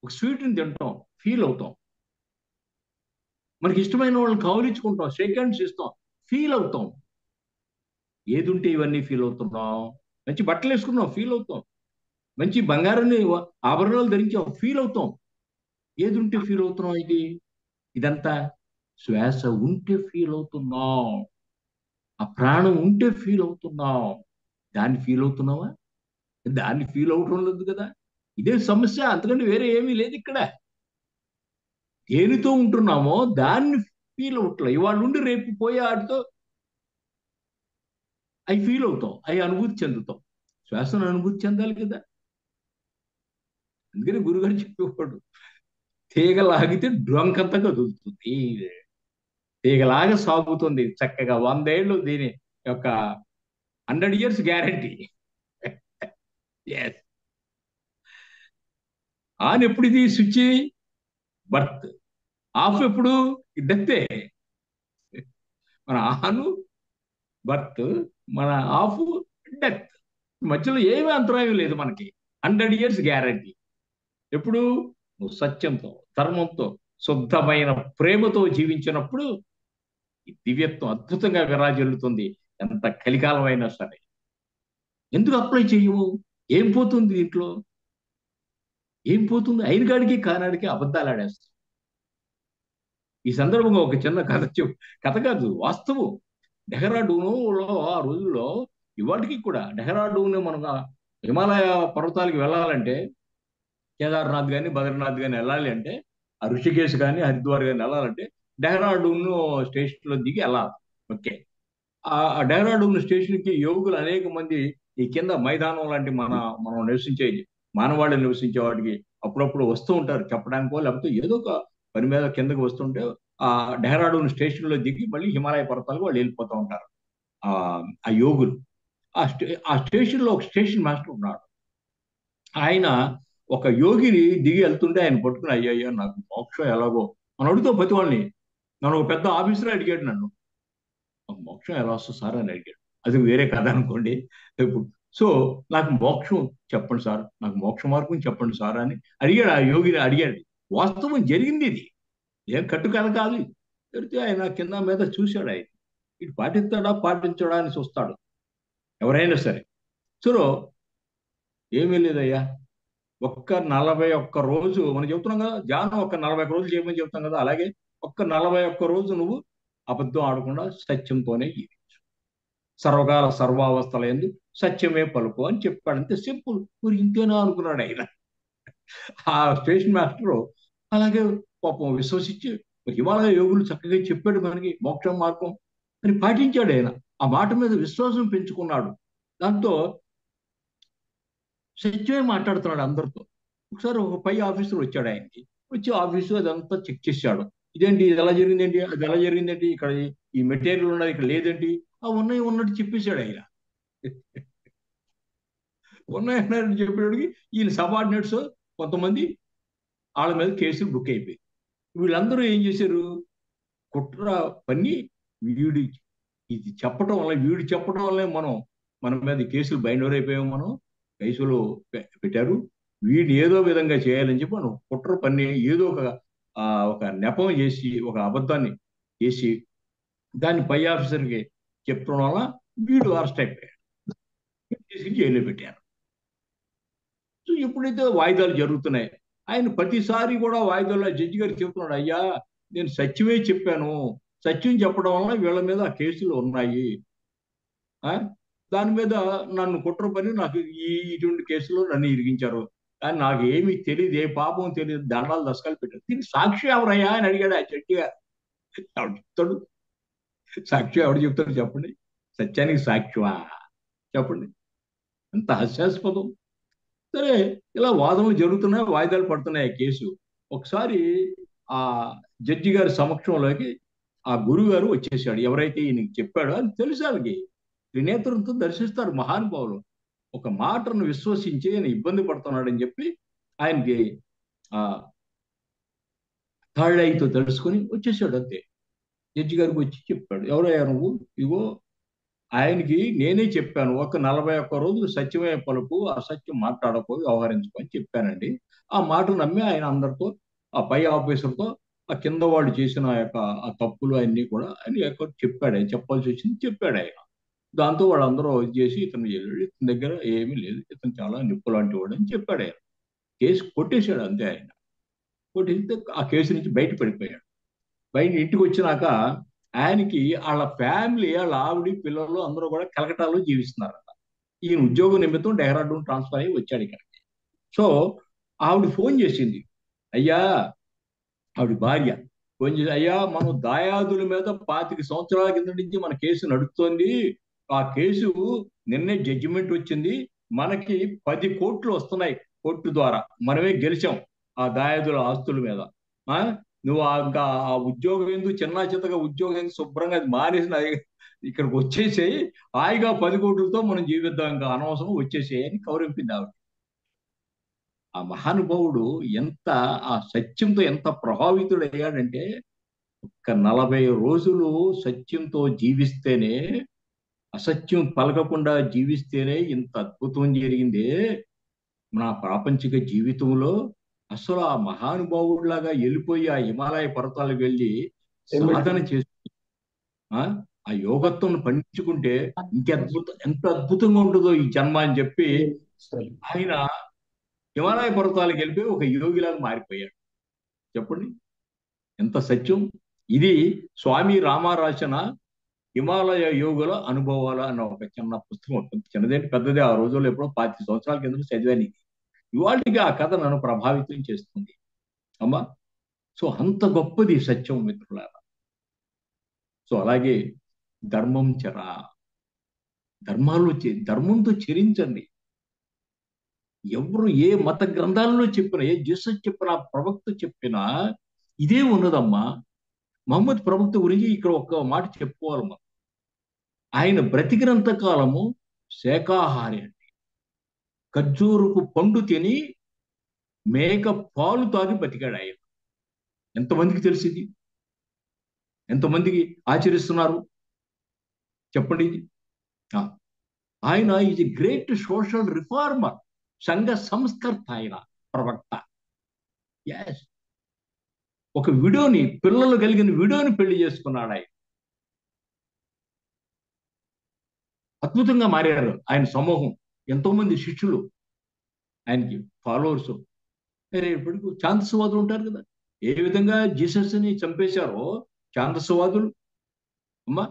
ఒక స్వీట్ని తింటాం, ఫీల్ అవుతాం. మనకి ఇష్టమైన వాళ్ళని కౌలించుకుంటాం, షేక్ హ్యాండ్స్ ఇస్తాం, ఫీల్ అవుతాం. ఏది ఉంటే ఇవన్నీ ఫీల్ అవుతున్నాం? మంచి బట్టలు వేసుకున్నాం, ఫీల్ అవుతాం. మంచి బంగారాన్ని ఆభరణాలు ధరించాం, ఫీల్ అవుతాం. ఏది ఉంటే ఫీల్ అవుతున్నాం? ఇదంతా శ్వాస ఉంటే ఫీల్ అవుతున్నాం. ఆ ప్రాణం ఉంటే ఫీల్ అవుతున్నాం. దాన్ని ఫీల్ అవుతున్నావా? దాన్ని ఫీల్ అవటం లేదు కదా. ఇదే సమస్య, అంతకంటే వేరే ఏమీ లేదు ఇక్కడ. దేనితో ఉంటున్నామో దాన్ని ఫీల్ అవట్లే. ఇవాళ నుండి రేపు పోయే వాటితో అవి ఫీల్ అవుతాం, అవి అనుభూతి చెందుతాం. శ్వాసను అనుభూతి చెందాలి కదా. అందుకని గురుగారు చెప్పేవాడు, తీగలాగితే డొంకంతా కదులుతుంది. తీగలాగా సాగుతుంది చక్కగా 100 ఏళ్ళు. దీని యొక్క 100 years గ్యారంటీ. ఎస్. ఆన్ ఎప్పుడు? ఇది స్విచ్ బర్త్. ఆఫ్ ఎప్పుడు? డెత్తే. మన ఆను బర్త్, మన ఆఫ్ డెత్. మధ్యలో ఏమీ అంతరాయం లేదు మనకి. 100 years గ్యారంటీ. ఎప్పుడు? నువ్వు సత్యంతో, ధర్మంతో, శుద్ధమైన ప్రేమతో జీవించినప్పుడు ఈ దివ్యత్వం అద్భుతంగా విరాజిల్లుతుంది. ఎంత కలికాలం అయినా సరే. ఎందుకు అప్లై చేయవు? ఏం పోతుంది దీంట్లో? ఏం పోతుంది? అయిన కాడికి కానాడికి అబద్ధాలు ఆడేస్తాం. ఈ సందర్భంగా ఒక చిన్న కథ కాదు, వాస్తవం. డెహ్రాడూన్లో ఆ రోజుల్లో, ఇవాటికి కూడా డెహ్రాడూన్ మనం హిమాలయ పర్వతాలకు వెళ్ళాలంటే, కేదార్నాథ్ కానీ బద్రీనాథ్ కానీ వెళ్ళాలి అంటే, ఆ ఋషికేశ్ కానీ హరిద్వార్ కానీ వెళ్ళాలంటే డెహ్రాడూన్ స్టేషన్లో దిగి వెళ్ళాలి. ఓకే. ఆ డెహ్రాడూన్ స్టేషన్కి యోగులు అనేక మంది ఈ కింద మైదానం లాంటి మనం నివసించే మానవాళి నివసించే వాటికి అప్పుడప్పుడు వస్తూ ఉంటారు చెప్పడానికో, లేకపోతే ఏదో ఒక పని మీద కిందకి వస్తుంటే ఆ డెహ్రాడూన్ స్టేషన్లో దిగి మళ్ళీ హిమాలయ పర్వతాలకు వాళ్ళు వెళ్ళిపోతూ ఉంటారు. ఆ యోగులు. ఆ స్టేషన్లో ఒక స్టేషన్ మాస్టర్ ఉన్నాడు. ఆయన ఒక యోగిని దిగి వెళ్తుంటే ఆయన పట్టుకుని, అయ్యయ్యో నాకు మోక్షం ఎలాగో అని అడుగుతూ ప్రతి వాళ్ళని. నన్ను ఒక పెద్ద ఆఫీసర్ అడిగాడు నన్ను, "నాకు మోక్షం ఎలా వస్తుంది సార్" అని అడిగాడు. అది వేరే కథ అనుకోండి. ఇప్పుడు సో నాకు మోక్షం చెప్పండి సార్, నాకు మోక్ష మార్గం చెప్పండి సార్ అని అడిగాడు. ఆ యోగిని అడిగాడు. వాస్తవం జరిగింది ఇది, ఏం కట్టు కథ కాదు. చెప్తే ఆయన కింద మీద చూశాడు. ఆయన ఇటు పాటిస్తాడా పాటించడా అని చూస్తాడు ఎవరైనా సరే. సో ఏమీ లేదయ్యా, ఒక్క 41 రోజు మనం చెప్తున్నాం కదా, ధ్యానం ఒక్క 41 రోజులు చేయమని చెప్తాం కదా, అలాగే ఒక్క 41 రోజు నువ్వు అబద్ధం ఆడకుండా సత్యంతోనే జీవించు, సర్వకాల సర్వావస్థల యందు సత్యమే పలుకు అని చెప్పాడు. అంతే సింపుల్. మరి ఇంతేనా అనుకున్నాడు ఆయన. ఆ స్టేషన్ మాస్టర్ అలాగే పాపం విశ్వసించి హిమాలయ యోగులు చక్కగా చెప్పాడు మనకి మోక్ష మార్గం అని పాటించాడు ఆయన. ఆ మాట మీద విశ్వాసం పెంచుకున్నాడు. దాంతో సత్యమే మాట్లాడుతున్నాడు అందరితో. ఒకసారి ఒక పై ఆఫీసర్ వచ్చాడు ఆయనకి. వచ్చి ఆఫీసు అదంతా చెక్ చేశాడు. ఇదేంటి, ఇది ఎలా జరిగిందేంటి, అది ఎలా జరిగిందేంటి, ఇక్కడ ఈ మెటీరియల్ ఉన్నది ఇక్కడ లేదేంటి, ఆ ఉన్నాయి ఉన్నట్టు చెప్పేశాడు ఆయన. ఉన్నాయన్నట్టు చెప్పేవాడికి ఈయన సబార్డినేట్స్ కొంతమంది వాళ్ళ మీద కేసులు బుక్ అయిపోయి, వీళ్ళందరూ ఏం చేశారు, కుట్ర పన్ని వీడి ఇది చెప్పడం వల్ల, వీడు చెప్పడం వల్లే మన మీద కేసులు బైండ్ ఓవర్ అయిపోయాము, మనం కేసులు పెట్టారు, వీడిని ఏదో విధంగా చేయాలని చెప్పి మనం కుట్ర పన్ని ఏదో ఒక నెపం చేసి ఒక అబద్ధాన్ని చేసి దాన్ని పై ఆఫీసర్కి చెప్పడం వల్ల వీడు అరెస్ట్ అయిపోయాడు, తీసుకుని జైల్లో పెట్టారు. సో ఎప్పుడైతే వాయిదాలు జరుగుతున్నాయి, ఆయన ప్రతిసారి కూడా వాయిదాల్లో జడ్జి గారు చెప్తున్నాడు, అయ్యా నేను సత్యమే చెప్పాను, సత్యం చెప్పడం వల్ల వీళ్ళ మీద ఆ కేసులు ఉన్నాయి, దాని మీద నన్ను కుట్ర పని నాకు ఇటువంటి కేసులో నన్ను ఇరిగించారు, కానీ నాకు ఏమీ తెలియదు, ఏ పాపం తెలియదు, దండాలు దశకాలు పెట్టారు, దీనికి సాక్షి ఎవరయ్యా అని అడిగాడు ఆ జడ్జి గారు. ఎవడు చెప్తాడు సాక్షి, ఎవడు చెప్తాడు చెప్పండి, సత్యానికి సాక్షివా చెప్పండి, ఎంత హాస్యాస్పదం. సరే ఇలా వాదనలు జరుగుతున్నాయి, వాయిదాలు పడుతున్నాయి కేసు. ఒకసారి ఆ జడ్జి గారి సమక్షంలోకి ఆ గురువు గారు వచ్చేసాడు. ఎవరైతే ఈయనకి చెప్పాడో అని తెలుసు, వాళ్ళకి త్రినేత్రంతో దర్శిస్తారు మహానుభావులు. ఒక మాటను విశ్వసించి ఆయన ఇబ్బంది పడుతున్నాడని చెప్పి ఆయనకి ఆ థర్డ్ ఐతో తెలుసుకొని వచ్చేసాడు. అంతే జడ్జి గారికి వచ్చి చెప్పాడు, ఎవరయ్యా నువ్వు, ఇగో ఆయనకి నేనే చెప్పాను, ఒక 41 రోజులు సత్యమే పలుకు, అసత్యం మాట్లాడకు, వ్యవహరించుకో అని చెప్పానండి. ఆ మాట నమ్మి ఆయన అందరితో, ఆ పై ఆఫీసర్తో, ఆ కింద వాళ్ళు చేసిన ఆ తప్పులు అన్నీ కూడా ఆయన చెప్పాడు, ఆయన చెప్పాల్సి వచ్చింది చెప్పాడు ఆయన. దాంతో వాళ్ళందరూ చేసి ఇతను వెళ్ళాడు, ఇతని దగ్గర ఏమీ లేదు, ఇతను చాలా నిప్పు లాంటి వాడు అని చెప్పాడు ఆయన. కేసు కొట్టేశాడు అంతే. ఆయన కొట్టేస్తే ఆ కేసు నుంచి బయట పడిపోయాడు. బయట ఇంటికి వచ్చినాక ఆయనకి వాళ్ళ ఫ్యామిలీ, వాళ్ళ ఆవిడ, పిల్లలు అందరూ కూడా కలకటాలో జీవిస్తున్నారట. ఈయన ఉద్యోగం నిమిత్తం డెహ్రాడూన్ ట్రాన్స్ఫర్ అయ్యి వచ్చాడు ఇక్కడికి. సో ఆవిడ ఫోన్ చేసింది, అయ్యా, ఆవిడ భార్య ఫోన్ చేసి, అయ్యా మనం దాయాదుల మీద 25 సంవత్సరాల కింద నుంచి మన కేసు నడుస్తోంది, ఆ కేసు నిన్నే జడ్జిమెంట్ వచ్చింది, మనకి 10 కోట్లు వస్తున్నాయి కోర్టు ద్వారా, మనమే గెలిచాం ఆ దాయాదుల ఆస్తుల మీద. నువ్వు ఇంకా ఆ ఉద్యోగం ఎందుకు, చిన్న చిన్నగా ఉద్యోగం ఎందుకు, శుభ్రంగా అది మానేసిన ఇక్కడికి వచ్చేసేయి, హాయిగా 10 కోట్లతో మనం జీవిద్దాం, ఇంకా అనవసరం వచ్చేసేయి అని కౌరింపింది ఆవిడ. ఆ మహానుభావుడు ఎంత ఆ సత్యంతో ఎంత ప్రభావితుడయ్యాడంటే, ఒక్క 40 రోజులు సత్యంతో జీవిస్తేనే, అసత్యం పలకకుండా జీవిస్తేనే ఇంత అద్భుతం జరిగిందే నా ప్రాపంచిక జీవితంలో. అసలు ఆ మహానుభావుడిలాగా వెళ్ళిపోయి ఆ హిమాలయ పర్వతాలకు వెళ్ళి సాధన చేసి ఆ యోగత్వం పండించుకుంటే ఎంత అద్భుతంగా ఉంటుందో ఈ జన్మ అని చెప్పి ఆయన హిమాలయ పర్వతాలకు వెళ్ళిపోయి ఒక యోగిలాగా మారిపోయాడు. చెప్పండి ఎంత సత్యం. ఇది స్వామి రామ రాసిన హిమాలయ యోగుల అనుభవాలు అన్న ఒక చిన్న పుస్తకం ఉంటుంది. చిన్నదేంటి పెద్దదే, ఆ రోజుల్లో ఎప్పుడో 25 సంవత్సరాల కింద చదివాను. ఇవాళకి ఆ కథ నన్ను ప్రభావితం చేస్తుంది అమ్మా. సో అంత గొప్పది సత్యం మిత్రులారా. సో అలాగే ధర్మం చరా, ధర్మంతో చరించండి. ఎవరు ఏ మత గ్రంథాలలో చెప్పినా, ఏ జీసస్ చెప్పినా, ప్రవక్త చెప్పినా ఇదే ఉన్నదమ్మా. మహమ్మద్ ప్రవక్త గురించి ఇక్కడ ఒక్క మాట చెప్పుకోవాలి మనం. ఆయన బ్రతికినంత కాలము శాకాహారి అండి. ఖర్జూరపు పండు తిని మేక పాలు తాగి బతికాడు ఆయన. ఎంతమందికి తెలిసింది? ఎంతమందికి ఆచరిస్తున్నారు చెప్పండి ఇది? ఆ, ఆయన ఈజ్ గ్రేట్ సోషల్ రిఫార్మర్, సంఘ సంస్కర్త, ఆయన ప్రవక్త. ఎస్, ఒక విడోని, పిల్లలు కలిగిన విడోని పెళ్లి చేసుకున్నాడు ఆయన. అద్భుతంగా మారారు ఆయన సమూహం. ఎంతో మంది శిష్యులు ఆయనకి, ఫాలోవర్స్. మరి ఇప్పుడు ఛాందసవాదులు ఉంటారు కదా, ఏ విధంగా జీసస్ ని చంపేశారో ఛాందసవాదులు, అమ్మా,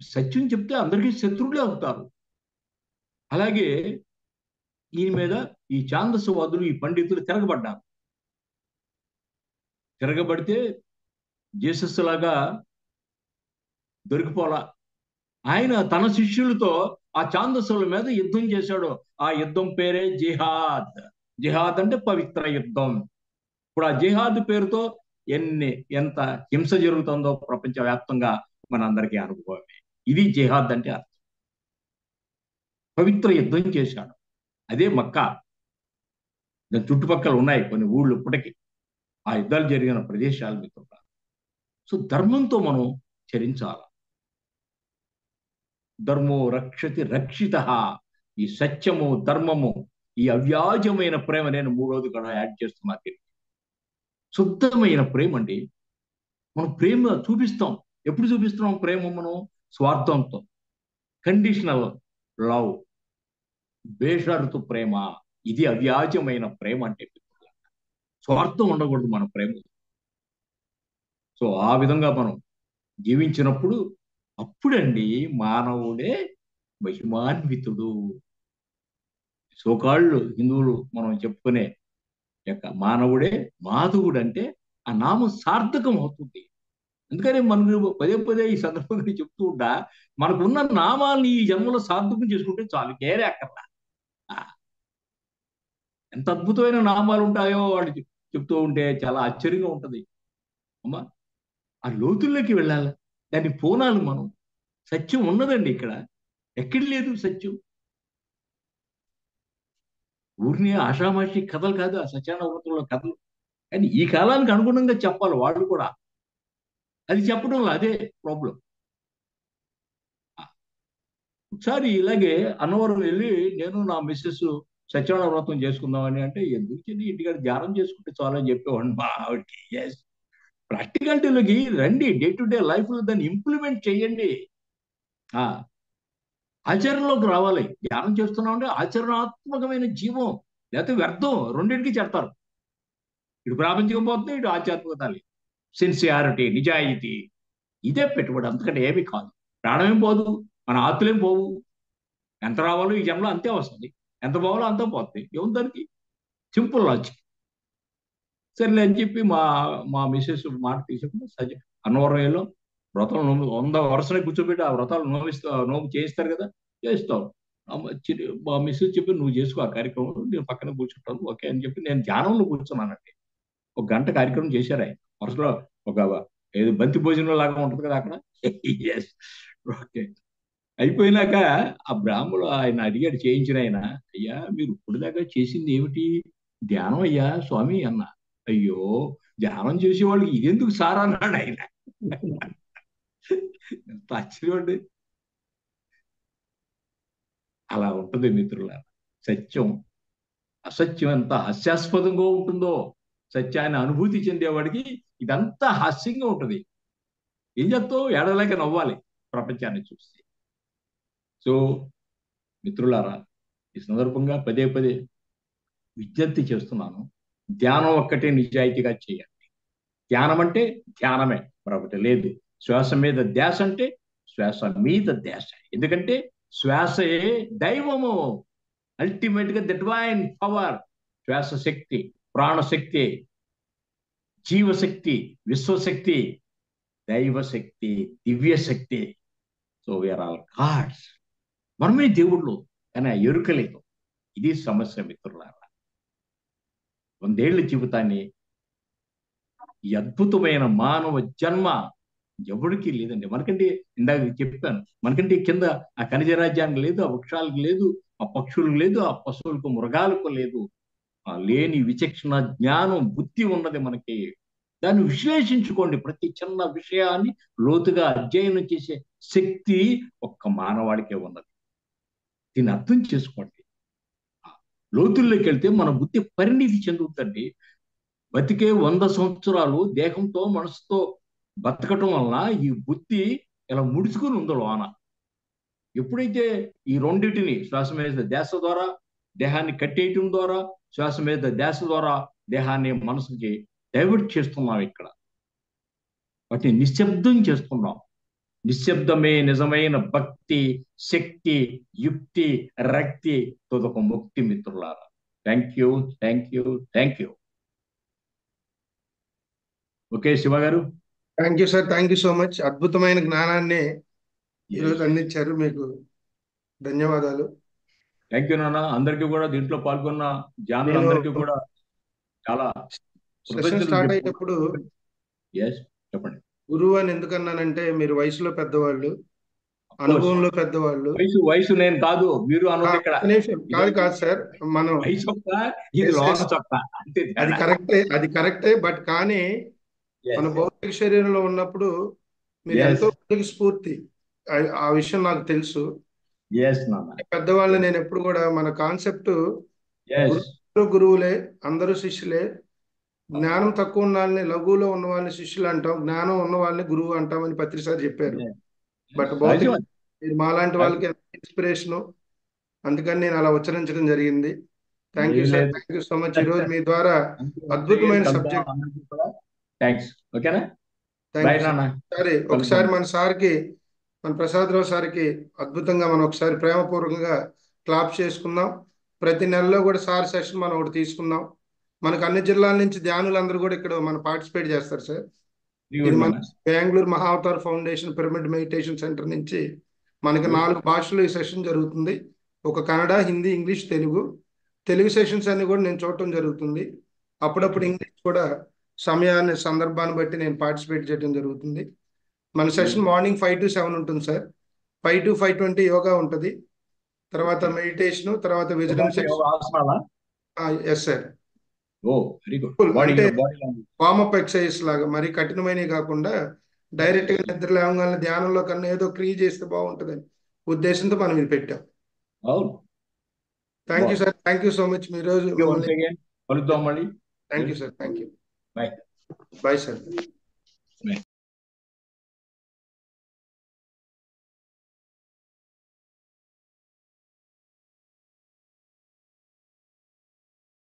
సత్యం చెప్తే అందరికీ శత్రువులే అవుతారు. అలాగే ఈయన మీద ఈ ఛాందసవాదులు, ఈ పండితులు తిరగబడ్డారు. తిరగబడితే జీసస్ లాగా దొరికిపోలా. ఆయన తన శిష్యులతో ఆ ఛాందసుల మీద యుద్ధం చేశాడు. ఆ యుద్ధం పేరే జిహాద్. జిహాద్ అంటే పవిత్ర యుద్ధం. ఇప్పుడు ఆ జిహాద్ పేరుతో ఎంత హింస జరుగుతుందో ప్రపంచవ్యాప్తంగా మనందరికీ అనుభవమే. ఇది జిహాద్ అంటే అర్థం. పవిత్ర యుద్ధం చేశాడు. అదే మక్కా. దాని చుట్టుపక్కల ఉన్నాయి కొన్ని ఊళ్ళు ఇప్పటికీ ఆ యుద్ధాలు జరిగిన ప్రదేశాల మీద. సో ధర్మంతో మనం చరించాలి. ధర్మో రక్షతి రక్షిత. ఈ సత్యము, ధర్మము, ఈ అవ్యాజమైన ప్రేమ, నేను మూడోది కూడా యాడ్ చేస్తున్నా. శుద్ధమైన ప్రేమ అండి. మనం ప్రేమ చూపిస్తాం. ఎప్పుడు చూపిస్తున్నాం ప్రేమ? మనం స్వార్థంతో. కండిషనల్ లవ్, బేషరతు ప్రేమ. ఇది అవ్యాజమైన ప్రేమ అంటే. స్వార్థం ఉండకూడదు మన ప్రేమ. సో ఆ విధంగా మనం జీవించినప్పుడు అప్పుడండి మానవుడే మహిమాన్వితుడు. సోకాళ్ళు హిందువులు మనం చెప్పుకునే యొక్క మానవుడే మాధవుడు అంటే ఆ నామం సార్థకం అవుతుంది. అందుకని మనకు పదే పదే ఈ సందర్భంగా చెప్తూ ఉంటా, మనకున్న నామాల్ని ఈ జన్మలో సార్థకం చేసుకుంటే చాలు, కేరే అక్కర్లా. ఎంత అద్భుతమైన నామాలు ఉంటాయో వాడికి చెప్తూ ఉంటే చాలా ఆశ్చర్యంగా ఉంటది. అమ్మా, ఆ లోతుల్లోకి వెళ్ళాలి, దాన్ని పోనాలి మనం. సత్యం ఉన్నదండి ఇక్కడ, ఎక్కడ లేదు సత్యం. ఊరిని ఆషామాషి కథలు కాదు ఆ సత్యానవృతంలో కథలు. కానీ ఈ కాలానికి అనుగుణంగా చెప్పాలి వాళ్ళు కూడా. అది చెప్పడంలో అదే ప్రాబ్లం. ఒకసారి ఇలాగే అన్నవరం వెళ్ళి నేను నా మిస్సెస్ సత్యనారాయణ వ్రతం చేసుకుందామని అంటే, ఎందుకు చిన్న ఇంటికాడ ధ్యానం చేసుకుంటే చాలా అని చెప్పేవాడిని మా ఆవిడకి. ఎస్, ప్రాక్టికాలిటీలోకి రండి, డే టు డే లైఫ్లో దాన్ని ఇంప్లిమెంట్ చేయండి. ఆచరణలోకి రావాలి. ధ్యానం చేస్తున్నాం అంటే ఆచరణాత్మకమైన జీవం, లేకపోతే వ్యర్థం. రెండింటికి చెప్తారు. ఇటు ప్రాపంచికం పోతుంది, ఇటు ఆధ్యాత్మికత. సిన్సియారిటీ, నిజాయితీ, ఇదే పెట్టుబడి, అంతకంటే ఏమీ కాదు. ప్రాణమేం పోదు, మన ఆతులేం పోవు. ఎంత రావాలో ఈ జన్మలో అంతే వస్తుంది, ఎంత పోవాలో అంతా పోతుంది. ఏముంది దానికి? Simple logic. సరేలే అని చెప్పి మా మా మిస్సెస్ మాట తీసుకుని అన్నవరం వెళ్ళాం. వ్రతాలు 100 వరుసనే కూర్చోబెట్టి ఆ వ్రతాలు నోము చేయిస్తారు కదా, చేస్తాం. మా మిస్సెస్ చెప్పి నువ్వు చేసుకో ఆ కార్యక్రమం, నేను పక్కన కూర్చుంటాను ఓకే అని చెప్పి నేను ధ్యానంలో కూర్చున్నానండి. 1 గంట కార్యక్రమం చేశారు ఆయన. వరుసలో ఒక ఏదో బంతి భోజనం లాగా ఉంటుంది కదా అక్కడ. Yes, okay. అయిపోయినాక ఆ బ్రాహ్మణులు ఆయన అడిగాడు, చేయించిన ఆయన, అయ్యా మీరు ఇప్పుడు దాకా చేసింది ఏమిటి? ధ్యానం అయ్యా స్వామి అన్న. అయ్యో, ధ్యానం చేసే వాళ్ళకి ఇదెందుకు సార్ అన్నాడు ఆయన. ఎంత ఆశ్చర్యం అండి. అలా ఉంటుంది మిత్రులారా సత్యం. అసత్యం ఎంత హాస్యాస్పదంగా ఉంటుందో, సత్యాన్ని అనుభూతి చెందేవాడికి ఇదంతా హాస్యంగా ఉంటుంది. ఏం చేస్తావు? ఏడలేక నవ్వాలి ప్రపంచాన్ని చూస్తే. సో మిత్రులారా, ఈ సందర్భంగా పదే పదే విజ్ఞప్తి చేస్తున్నాను, ధ్యానం ఒక్కటే నిజాయితీగా చేయండి. ధ్యానం అంటే ధ్యానమే, మరొకటి లేదు. శ్వాస మీద ధ్యాస అంటే శ్వాస మీద ధ్యాస. ఎందుకంటే శ్వాసయే దైవము. అల్టిమేట్ గా ద డివైన్ పవర్. శ్వాస శక్తి, ప్రాణశక్తి, జీవశక్తి, విశ్వశక్తి, దైవశక్తి, దివ్యశక్తి. So we are all gods. మనమే దేవుళ్ళు, కానీ ఆ ఎరుక లేదు. ఇది సమస్య మిత్రులారా. 100 ఏళ్ల జీవితాన్ని, ఈ అద్భుతమైన మానవ జన్మ ఎవరికి లేదండి. మనకంటే ఇందాక చెప్పాను, మనకంటే కింద ఆ ఖనిజ రాజ్యానికి లేదు, ఆ వృక్షాలకు లేదు, ఆ పక్షులకు లేదు, ఆ పశువులకు మృగాలకు లేదు. ఆ లేని విచక్షణ, జ్ఞానం, బుద్ధి ఉన్నది మనకి. దాన్ని విశ్లేషించుకోండి. ప్రతి చిన్న విషయాన్ని లోతుగా అధ్యయనం చేసే శక్తి ఒక్క మానవాడికే ఉన్నది. దీన్ని అర్థం చేసుకోండి. లోతుల్లోకి వెళ్తే మన బుద్ధి పరిణితి చెందుతుంది. బతికే 100 సంవత్సరాలు దేహంతో మనసుతో బతకటం వలన ఈ బుద్ధి ఇలా ముడుచుకుని ఉందో లోన. ఎప్పుడైతే ఈ రెండింటిని శ్వాస మీద ధ్యాస ద్వారా దేహాన్ని కట్టేయటం ద్వారా, శ్వాస మీద ధ్యాస ద్వారా దేహాన్ని మనసుకి డైవర్ట్ చేస్తున్నాం. ఇక్కడ వాటిని నిశ్శబ్దం చేస్తున్నాం. నిశ్శబ్దమే నిజమైన భక్తి, శక్తి, యుక్తి, రక్తి, తొదక ముక్తి మిత్రులారా. Thank you, thank you, thank you. Okay Shiva గారు. Thank you sir, thank you so much. అద్భుతమైన జ్ఞానాన్ని ఈరోజు అందించారు, మీకు ధన్యవాదాలు. థ్యాంక్ యూ నాన్న. అందరికీ కూడా, దీంట్లో పాల్గొన్న జ్ఞానులందరికీ కూడా చాలా సెషన్ స్టార్ట్ అయ్యేటప్పుడు చెప్పండి. గురువు అని ఎందుకన్నానంటే, మీరు వయసులో పెద్దవాళ్ళు, అనుభవంలో పెద్దవాళ్ళు. వయసు నేను కాదు, మీరు అన్నది ఇక్కడ. కాదు సార్, మనం వయసు ఇది లోన చొక్క అంతే. అది కరెక్టే. బట్ కానీ మన భౌతిక శరీరంలో ఉన్నప్పుడు మీరు ఎంతో మందికి స్ఫూర్తి. ఆ విషయం నాకు తెలుసు. పెద్దవాళ్ళని నేను ఎప్పుడు కూడా, మన కాన్సెప్ట్ గురువులే, అందరూ శిష్యులే. జ్ఞానం తక్కువ ఉన్న వాళ్ళని, లఘువులో ఉన్న వాళ్ళని శిష్యులు అంటాం, జ్ఞానం ఉన్న వాళ్ళని గురువు అంటామని పత్రిసారి చెప్పారు. బట్ భౌతిక మాలాంటి వాళ్ళకి ఇన్స్పిరేషను, అందుకని నేను అలా ఉచ్చరించడం జరిగింది. Thank you sir, thank you so much. ఈ రోజు మీ ద్వారా అద్భుతమైన సబ్జెక్ట్. ఒకసారి మన సార్కి, మన ప్రసాదరావు సార్కి అద్భుతంగా మనం ఒకసారి ప్రేమపూర్వకంగా క్లాప్ చేసుకుందాం. ప్రతి నెలలో కూడా సార్ సెషన్ మనం ఒకటి తీసుకుందాం. మనకు అన్ని జిల్లాల నుంచి ధ్యానులందరూ కూడా ఇక్కడ మనం పార్టిసిపేట్ చేస్తారు సార్. ఇది మన Bengaluru Mahavatar foundation pyramid meditation centre నుంచి మనకి 4 భాషలు ఈ సెషన్ జరుగుతుంది. ఒక కన్నడ, హిందీ, ఇంగ్లీష్, తెలుగు సెషన్స్ అన్ని కూడా నేను చూడటం జరుగుతుంది. అప్పుడప్పుడు ఇంగ్లీష్ కూడా సమయాన్ని, సందర్భాన్ని బట్టి నేను పార్టిసిపేట్ చేయడం జరుగుతుంది. మన సెషన్ మార్నింగ్ 5 to 7 ఉంటుంది సార్. 5 to 5:20 యోగా ఉంటుంది, తర్వాత మెడిటేషన్, తర్వాత విజిటమ్ సెషన్. Yes sir. అంటే వార్మప్ ఎక్సర్సైజ్ లాగా, మరి కఠినమైనవి కాకుండా డైరెక్ట్ గా నిద్ర లేవగానే ధ్యానంలో కన్నా ఏదో క్రియ చేస్తే బాగుంటుందని ఉద్దేశంతో మనం ఇది పెట్టాం. Thank you sir, thank you so much. మీ రోజు thank you sir, thank you. Bye sir.